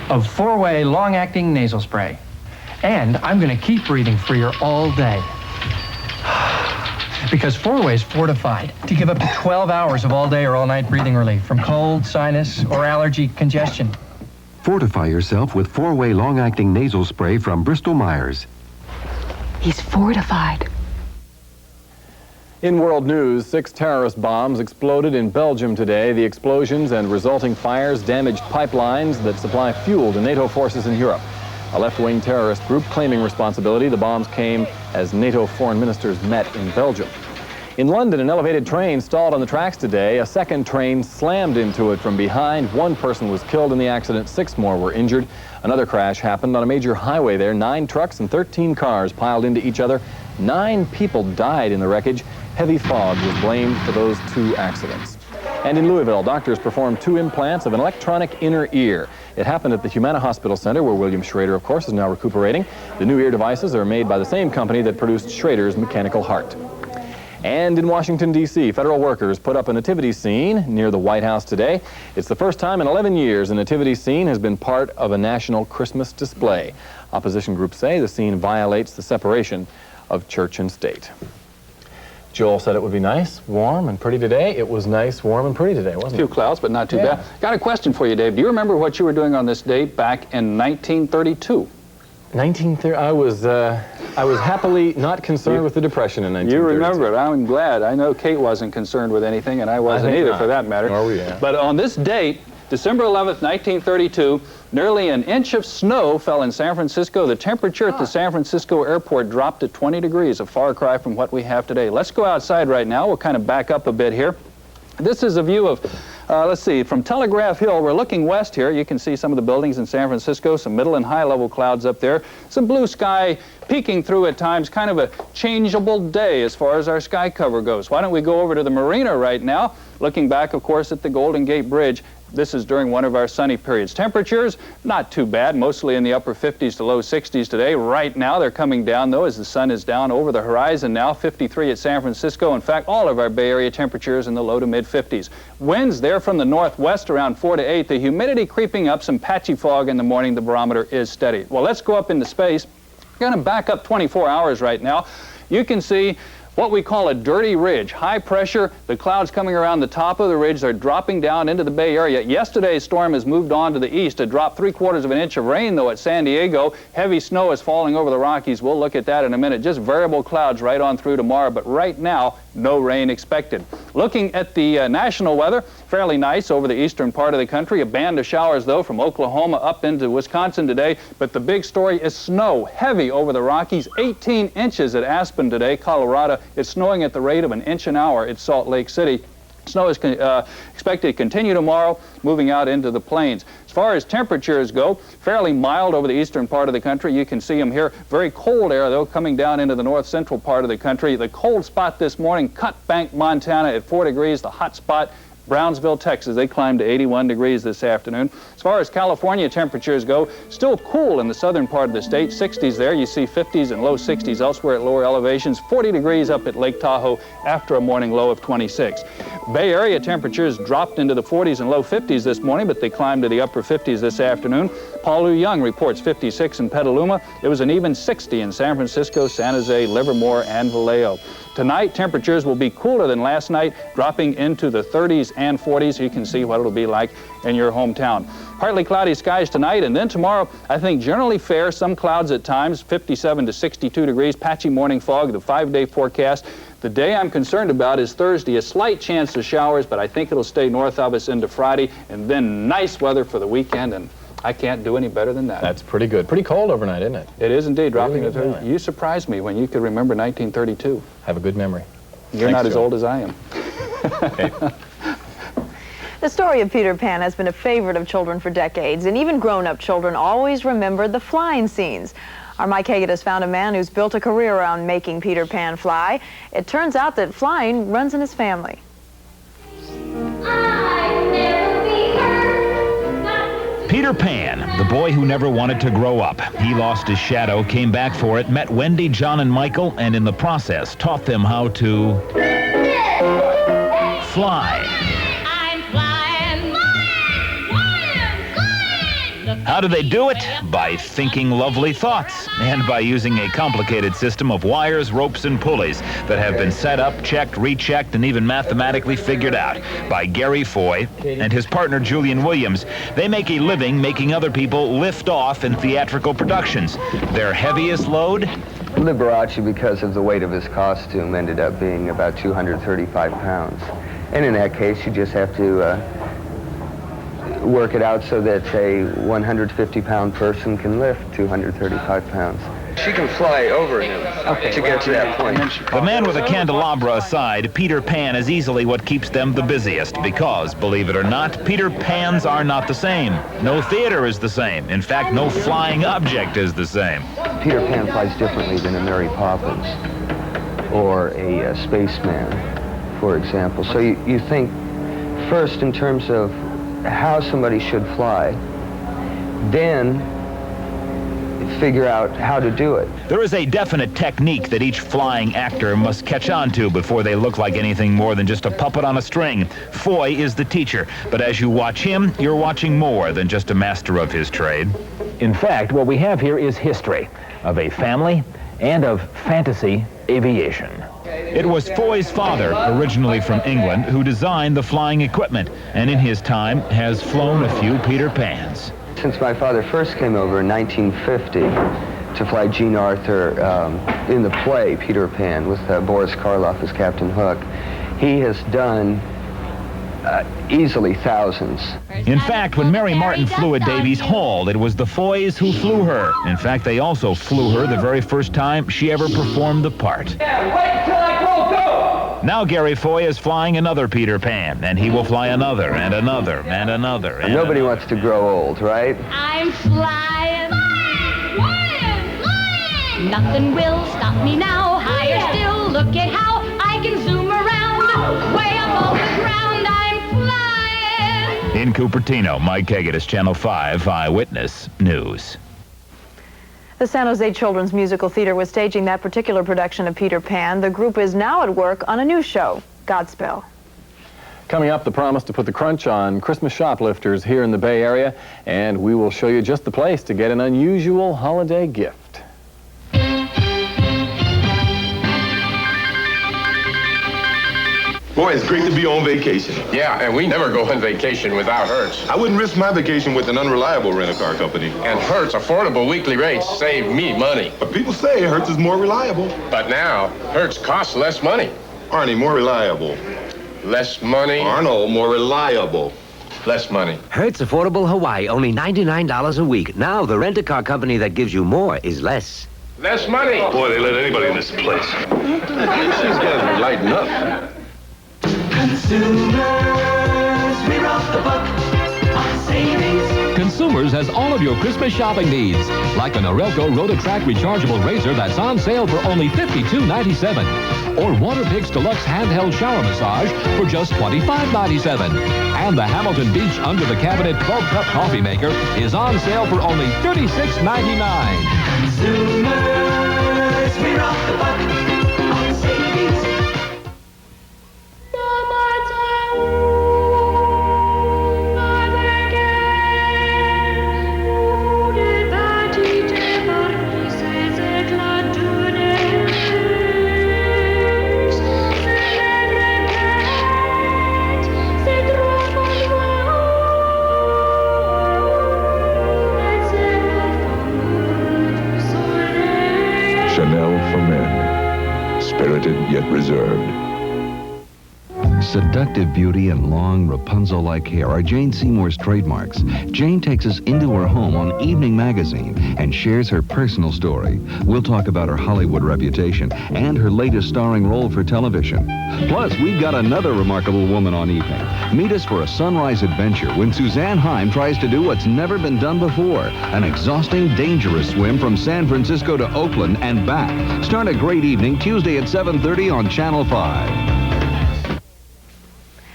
of 4-way long-acting nasal spray. And I'm going to keep breathing freer all day. Because 4-Way's fortified to give up to 12 hours of all-day or all-night breathing relief from cold, sinus, or allergy congestion. Fortify yourself with 4-Way long-acting nasal spray from Bristol-Myers. He's fortified. In world news, 6 terrorist bombs exploded in Belgium today. The explosions and resulting fires damaged pipelines that supply fuel to NATO forces in Europe. A left-wing terrorist group claiming responsibility. The bombs came as NATO foreign ministers met in Belgium. In London, an elevated train stalled on the tracks today. A second train slammed into it from behind. 1 person was killed in the accident. 6 more were injured. Another crash happened on a major highway there. 9 trucks and 13 cars piled into each other. 9 people died in the wreckage. Heavy fog was blamed for those 2 accidents. And in Louisville, doctors performed 2 implants of an electronic inner ear. It happened at the Humana Hospital Center, where William Schrader, of course, is now recuperating. The new ear devices are made by the same company that produced Schrader's mechanical heart. And in Washington, D.C., federal workers put up a nativity scene near the White House today. It's the first time in 11 years a nativity scene has been part of a national Christmas display. Opposition groups say the scene violates the separation of church and state. Joel said it would be nice, warm, and pretty today. It was nice, warm, and pretty today, wasn't it? A few clouds, but not too bad. Got a question for you, Dave. Do you remember what you were doing on this date back in 1932? 1930. I was happily not concerned with the Depression in 1932. You remember it. I'm glad. I know Kate wasn't concerned with anything, and I wasn't either, for that matter. Nor were you. But on this date, December 11th, 1932, nearly an inch of snow fell in San Francisco. The temperature at the San Francisco airport dropped to 20 degrees, a far cry from what we have today. Let's go outside right now. We'll kind of back up a bit here. This is a view of, let's see, from Telegraph Hill. We're looking west here. You can see some of the buildings in San Francisco, some middle and high level clouds up there, some blue sky peeking through at times, kind of a changeable day as far as our sky cover goes. Why don't we go over to the marina right now, looking back, of course, at the Golden Gate Bridge. This is during one of our sunny periods. Temperatures, not too bad, mostly in the upper 50s to low 60s today. Right now, they're coming down, though, as the sun is down over the horizon now. 53 at San Francisco. In fact, all of our Bay Area temperatures in the low to mid 50s. Winds there from the northwest around 4 to 8. The humidity creeping up, some patchy fog in the morning. The barometer is steady. Well, let's go up into space. We're going to back up 24 hours right now. You can see what we call a dirty ridge. High pressure, the clouds coming around the top of the ridge, they're dropping down into the Bay Area. Yesterday's storm has moved on to the east. It dropped 3/4 of an inch of rain, though, at San Diego. Heavy snow is falling over the Rockies. We'll look at that in a minute. Just variable clouds right on through tomorrow, but right now, no rain expected. Looking at the national weather, fairly nice over the eastern part of the country. A band of showers, though, from Oklahoma up into Wisconsin today. But the big story is snow, heavy over the Rockies. 18 inches at Aspen today. Colorado, it's snowing at the rate of an inch an hour at Salt Lake City. Snow is expected to continue tomorrow, moving out into the plains. As far as temperatures go, fairly mild over the eastern part of the country. You can see them here. Very cold air, though, coming down into the north central part of the country. The cold spot this morning, Cut Bank, Montana at 4 degrees. The hot spot, Brownsville, Texas. They climbed to 81 degrees this afternoon. As far as California temperatures go, still cool in the southern part of the state. 60s there. You see 50s and low 60s elsewhere at lower elevations. 40 degrees up at Lake Tahoe after a morning low of 26. Bay Area temperatures dropped into the 40s and low 50s this morning, but they climbed to the upper 50s this afternoon. Paul Lou Young reports 56 in Petaluma. It was an even 60 in San Francisco, San Jose, Livermore, and Vallejo. Tonight, temperatures will be cooler than last night, dropping into the 30s and 40s. You can see what it'll be like in your hometown. Partly cloudy skies tonight, and then tomorrow, I think generally fair, some clouds at times, 57 to 62 degrees, patchy morning fog, the 5-day forecast. The day I'm concerned about is Thursday, a slight chance of showers, but I think it'll stay north of us into Friday, and then nice weather for the weekend, and I can't do any better than that. That's pretty good. Pretty cold overnight, isn't it? It is indeed, dropping Really to good 30. You surprised me when you could remember 1932. Have a good memory. You're Thanks, not as Joe. old as I am. Okay. The story of Peter Pan has been a favorite of children for decades, and even grown-up children always remember the flying scenes. Our Mike Haggett has found a man who's built a career around making Peter Pan fly. It turns out that flying runs in his family. Peter Pan, the boy who never wanted to grow up. He lost his shadow, came back for it, met Wendy, John, and Michael, and in the process taught them how to fly. I'm flying. How do they do it? By thinking lovely thoughts and by using a complicated system of wires, ropes, and pulleys that have been set up, checked, rechecked, and even mathematically figured out by Gary Foy and his partner Julian Williams. They make a living making other people lift off in theatrical productions. Their heaviest load? Liberace, because of the weight of his costume, ended up being about 235 pounds. And in that case, you just have to work it out so that a 150-pound person can lift 235 pounds. She can fly over him to get to that point. The man with a candelabra aside, Peter Pan is easily what keeps them the busiest because, believe it or not, Peter Pans are not the same. No theater is the same. In fact, no flying object is the same. Peter Pan flies differently than a Mary Poppins or a spaceman, for example. So you think first in terms of how somebody should fly, then figure out how to do it. There is a definite technique that each flying actor must catch on to before they look like anything more than just a puppet on a string. Foy is the teacher, but as you watch him, you're watching more than just a master of his trade. In fact, what we have here is history of a family and of fantasy aviation. It was Foy's father, originally from England, who designed the flying equipment, and in his time has flown a few Peter Pans. Since my father first came over in 1950 to fly Jean Arthur in the play Peter Pan with Boris Karloff as Captain Hook, he has done easily thousands. In fact, when Mary Martin flew at Davies Hall, it was the Foys who flew her. In fact, they also flew her the very first time she ever performed the part. Yeah, wait until I go! Now Gary Foy is flying another Peter Pan, and he will fly another, and another, and another. And nobody wants to grow old, right? I'm flying. Flying. Nothing will stop me now. Higher still, look at how I can zoom around. Way up off the ground, I'm flying. In Cupertino, Mike Haggett is Channel 5 Eyewitness News. The San Jose Children's Musical Theater was staging that particular production of Peter Pan. The group is now at work on a new show, Godspell. Coming up, the promise to put the crunch on Christmas shoplifters here in the Bay Area, and we will show you just the place to get an unusual holiday gift. Boy, it's great to be on vacation. Yeah, and we never go on vacation without Hertz. I wouldn't risk my vacation with an unreliable rental-car company. And Hertz affordable weekly rates save me money. But people say Hertz is more reliable. But now, Hertz costs less money. Arnie, more reliable. Less money. Arnold, more reliable. Less money. Hertz Affordable Hawaii, only $99 a week. Now the rent-a-car company that gives you more is less. Less money. Boy, they let anybody in this place. These guys are lighting up. Consumers, we're off the buck on savings. Consumers has all of your Christmas shopping needs, like the Norelco Rotatrack rechargeable razor that's on sale for only $52.97. or Waterpik's Deluxe handheld shower massage for just $25.97. And the Hamilton Beach Under the Cabinet 12-cup coffee maker is on sale for only $36.99. Consumers, we rock the buck on savings. Yet reserved. Seductive beauty and long Rapunzel-like hair are Jane Seymour's trademarks. Jane takes us into her home on Evening Magazine and shares her personal story. We'll talk about her Hollywood reputation and her latest starring role for television. Plus, we've got another remarkable woman on Evening. Meet us for a sunrise adventure when Suzanne Heim tries to do what's never been done before. An exhausting, dangerous swim from San Francisco to Oakland and back. Start a great evening Tuesday at 7:30 on Channel 5.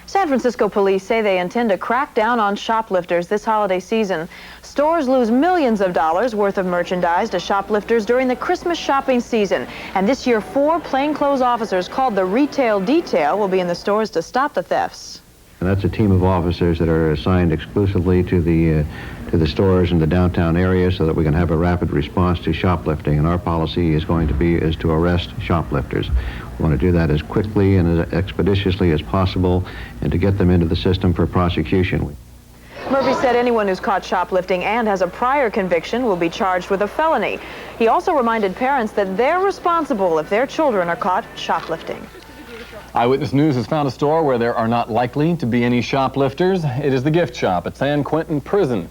San Francisco police say they intend to crack down on shoplifters this holiday season. Stores lose millions of dollars worth of merchandise to shoplifters during the Christmas shopping season. And this year, 4 plainclothes officers called the Retail Detail will be in the stores to stop the thefts. And that's a team of officers that are assigned exclusively to the stores in the downtown area so that we can have a rapid response to shoplifting. And our policy is going to be to arrest shoplifters. We want to do that as quickly and as expeditiously as possible and to get them into the system for prosecution. Murphy said anyone who's caught shoplifting and has a prior conviction will be charged with a felony. He also reminded parents that they're responsible if their children are caught shoplifting. Eyewitness News has found a store where there are not likely to be any shoplifters. It is the gift shop at San Quentin Prison.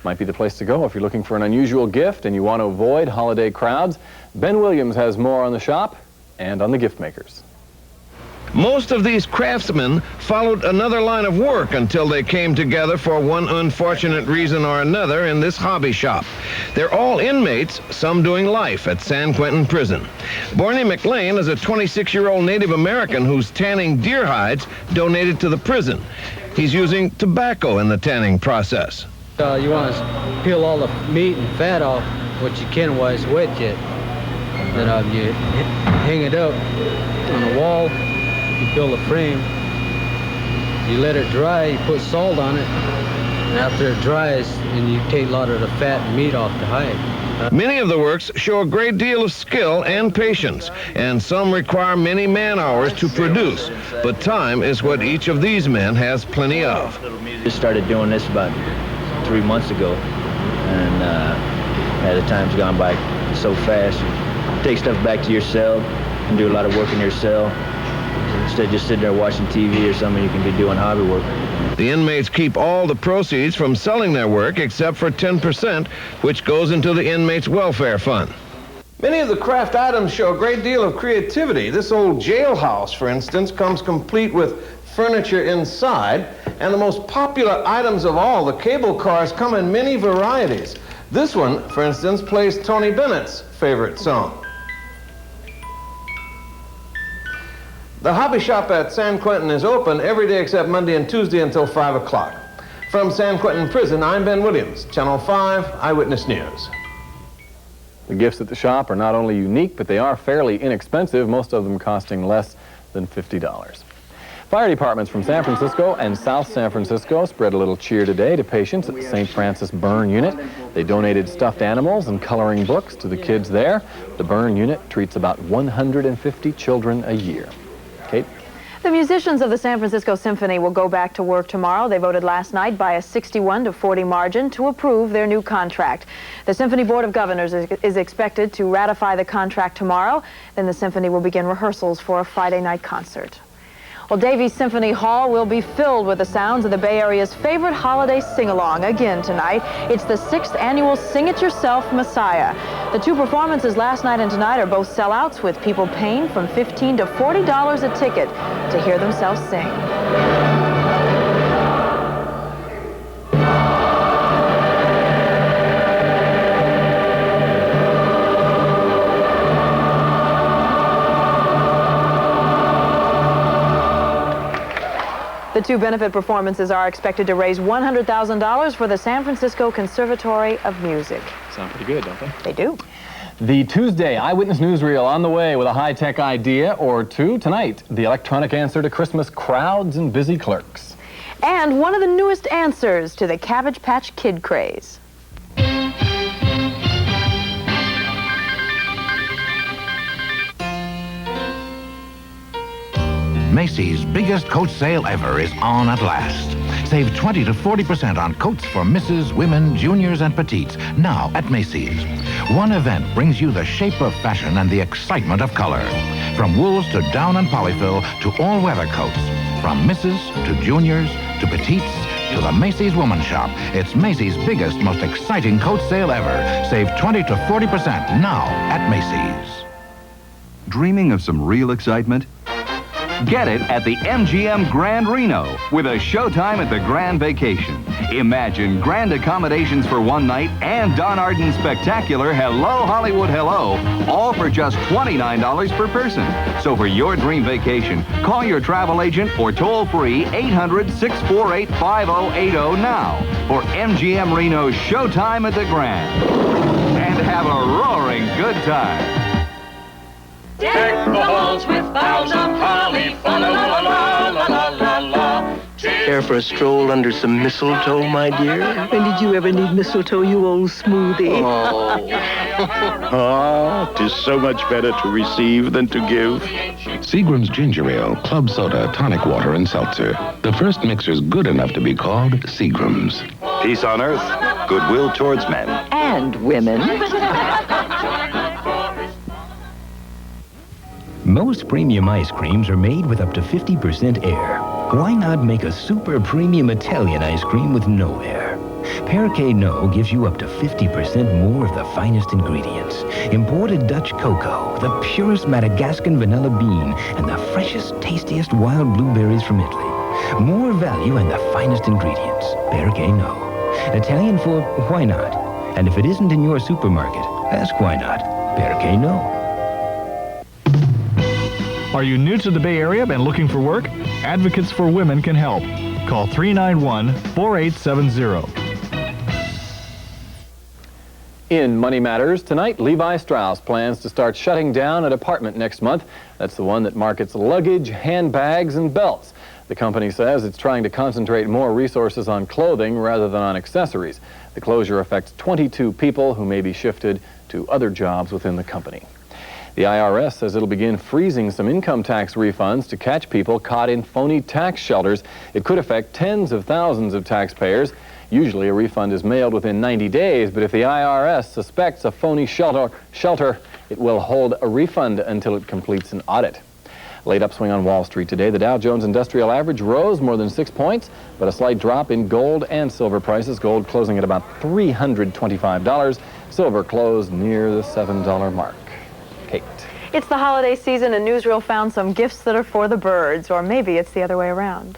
Might be the place to go if you're looking for an unusual gift and you want to avoid holiday crowds. Ben Williams has more on the shop and on the gift makers. Most of these craftsmen followed another line of work until they came together for one unfortunate reason or another in this hobby shop. They're all inmates, some doing life at San Quentin Prison. Barney McLean is a 26-year-old Native American who's tanning deer hides donated to the prison. He's using tobacco in the tanning process. You want to peel all the meat and fat off what you can while it's wet yet. Then you hang it up on the wall, you build a frame, you let it dry, you put salt on it, and after it dries, and you take a lot of the fat and meat off the hide. Many of the works show a great deal of skill and patience, and some require many man-hours to produce, but time is what each of these men has plenty of. Just started doing this about 3 months ago, and the time's gone by so fast. You take stuff back to your cell and do a lot of work in your cell. Instead of just sitting there watching TV or something, you can be doing hobby work. The inmates keep all the proceeds from selling their work except for 10%, which goes into the inmates' welfare fund. Many of the craft items show a great deal of creativity. This old jailhouse, for instance, comes complete with furniture inside, and the most popular items of all, the cable cars, come in many varieties. This one, for instance, plays Tony Bennett's favorite song. The hobby shop at San Quentin is open every day except Monday and Tuesday until 5 o'clock. From San Quentin Prison, I'm Ben Williams, Channel 5 Eyewitness News. The gifts at the shop are not only unique, but they are fairly inexpensive, most of them costing less than $50. Fire departments from San Francisco and South San Francisco spread a little cheer today to patients at the St. Francis Burn Unit. They donated stuffed animals and coloring books to the kids there. The Burn Unit treats about 150 children a year. Kate? The musicians of the San Francisco Symphony will go back to work tomorrow. They voted last night by a 61-40 margin to approve their new contract. The Symphony Board of Governors is expected to ratify the contract tomorrow. Then the Symphony will begin rehearsals for a Friday night concert. Well, Davies Symphony Hall will be filled with the sounds of the Bay Area's favorite holiday sing-along again tonight. It's the 6th annual Sing It Yourself Messiah. The 2 performances last night and tonight are both sellouts, with people paying from $15 to $40 a ticket to hear themselves sing. The two benefit performances are expected to raise $100,000 for the San Francisco Conservatory of Music. Sound pretty good, don't they? They do. The Tuesday Eyewitness Newsreel on the way with a high-tech idea or two. Tonight, the electronic answer to Christmas crowds and busy clerks. And one of the newest answers to the Cabbage Patch Kid craze. Macy's biggest coat sale ever is on at last. Save 20 to 40% on coats for misses, women, juniors, and petites, now at Macy's. One event brings you the shape of fashion and the excitement of color. From wools to down and polyfill to all-weather coats. From misses to juniors to petites to the Macy's Woman Shop. It's Macy's biggest, most exciting coat sale ever. Save 20 to 40% now at Macy's. Dreaming of some real excitement? Get it at the MGM Grand Reno with a showtime at the Grand Vacation. Imagine grand accommodations for one night and Don Arden's spectacular Hello Hollywood Hello, all for just $29 per person. So for your dream vacation, call your travel agent or toll-free 800-648-5080 now for MGM Reno's Showtime at the Grand. And have a roaring good time. Deck the halls with boughs of holly, fa la la la la la la la. Care for a stroll under some mistletoe, my dear? When did you ever need mistletoe, you old smoothie? Ah, 'tis so much better to receive than to give. Seagram's Ginger Ale, Club Soda, Tonic Water, and Seltzer. The first mixer's good enough to be called Seagram's. Peace on earth, goodwill towards men. And women. Most premium ice creams are made with up to 50% air. Why not make a super premium Italian ice cream with no air? Perrier No gives you up to 50% more of the finest ingredients. Imported Dutch cocoa, the purest Madagascan vanilla bean, and the freshest, tastiest wild blueberries from Italy. More value and the finest ingredients. Perrier No. Italian for why not? And if it isn't in your supermarket, ask why not. Perrier No. Are you new to the Bay Area and looking for work? Advocates for Women can help. Call 391-4870. In Money Matters, tonight, Levi Strauss plans to start shutting down a department next month. That's the one that markets luggage, handbags, and belts. The company says it's trying to concentrate more resources on clothing rather than on accessories. The closure affects 22 people who may be shifted to other jobs within the company. The IRS says it'll begin freezing some income tax refunds to catch people caught in phony tax shelters. It could affect tens of thousands of taxpayers. Usually a refund is mailed within 90 days, but if the IRS suspects a phony shelter, it will hold a refund until it completes an audit. Late upswing on Wall Street today. The Dow Jones Industrial Average rose more than 6 points, but a slight drop in gold and silver prices. Gold closing at about $325. Silver closed near the $7 mark. Kate. It's the holiday season and Newsreel found some gifts that are for the birds, or maybe it's the other way around.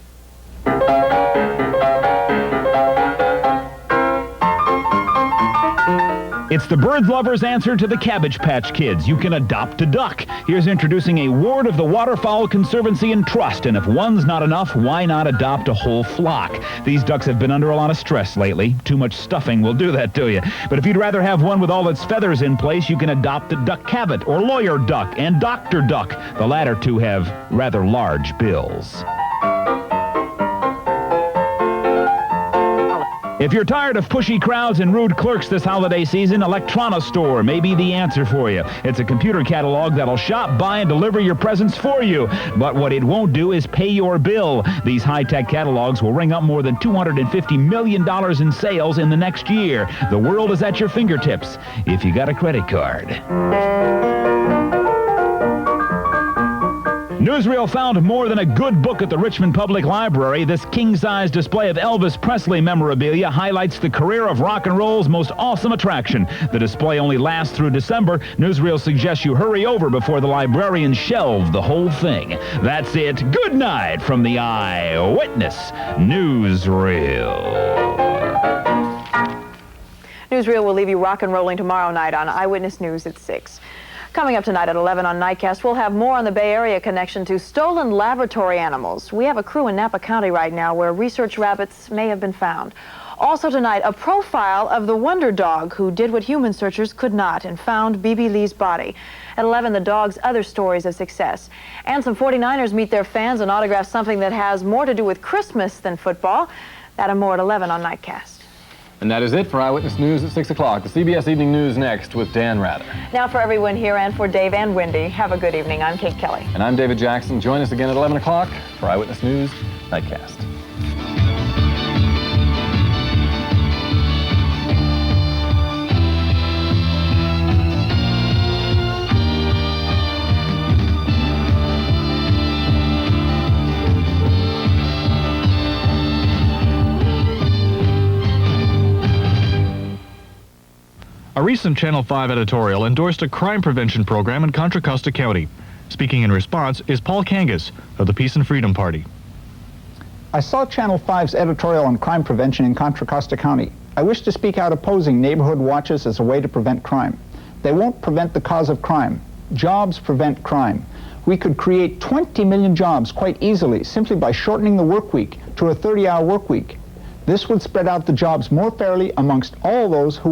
It's the bird lover's answer to the Cabbage Patch Kids. You can adopt a duck. Here's introducing a ward of the Waterfowl Conservancy and Trust. And if one's not enough, why not adopt a whole flock? These ducks have been under a lot of stress lately. Too much stuffing will do that to you. But if you'd rather have one with all its feathers in place, you can adopt the duck cavett or lawyer duck and doctor duck. The latter two have rather large bills. If you're tired of pushy crowds and rude clerks this holiday season, Electrona Store may be the answer for you. It's a computer catalog that'll shop, buy, and deliver your presents for you. But what it won't do is pay your bill. These high-tech catalogs will ring up more than $250 million in sales in the next year. The world is at your fingertips if you got a credit card. Newsreel found more than a good book at the Richmond Public Library. This king-size display of Elvis Presley memorabilia highlights the career of rock and roll's most awesome attraction. The display only lasts through December. Newsreel suggests you hurry over before the librarians shelve the whole thing. That's it. Good night from the Eyewitness Newsreel. Newsreel will leave you rock and rolling tomorrow night on Eyewitness News at 6. Coming up tonight at 11 on Nightcast, we'll have more on the Bay Area connection to stolen laboratory animals. We have a crew in Napa County right now where research rabbits may have been found. Also tonight, a profile of the wonder dog who did what human searchers could not and found B.B. Lee's body. At 11, the dog's other stories of success. And some 49ers meet their fans and autograph something that has more to do with Christmas than football. That and more at 11 on Nightcast. And that is it for Eyewitness News at 6 o'clock. The CBS Evening News next with Dan Rather. Now for everyone here and for Dave and Wendy, have a good evening. I'm Kate Kelly. And I'm David Jackson. Join us again at 11 o'clock for Eyewitness News Nightcast. A recent Channel 5 editorial endorsed a crime prevention program in Contra Costa County. Speaking in response is Paul Kangas of the Peace and Freedom Party. I saw Channel 5's editorial on crime prevention in Contra Costa County. I wish to speak out opposing neighborhood watches as a way to prevent crime. They won't prevent the cause of crime. Jobs prevent crime. We could create 20 million jobs quite easily simply by shortening the work week to a 30-hour work week. This would spread out the jobs more fairly amongst all those who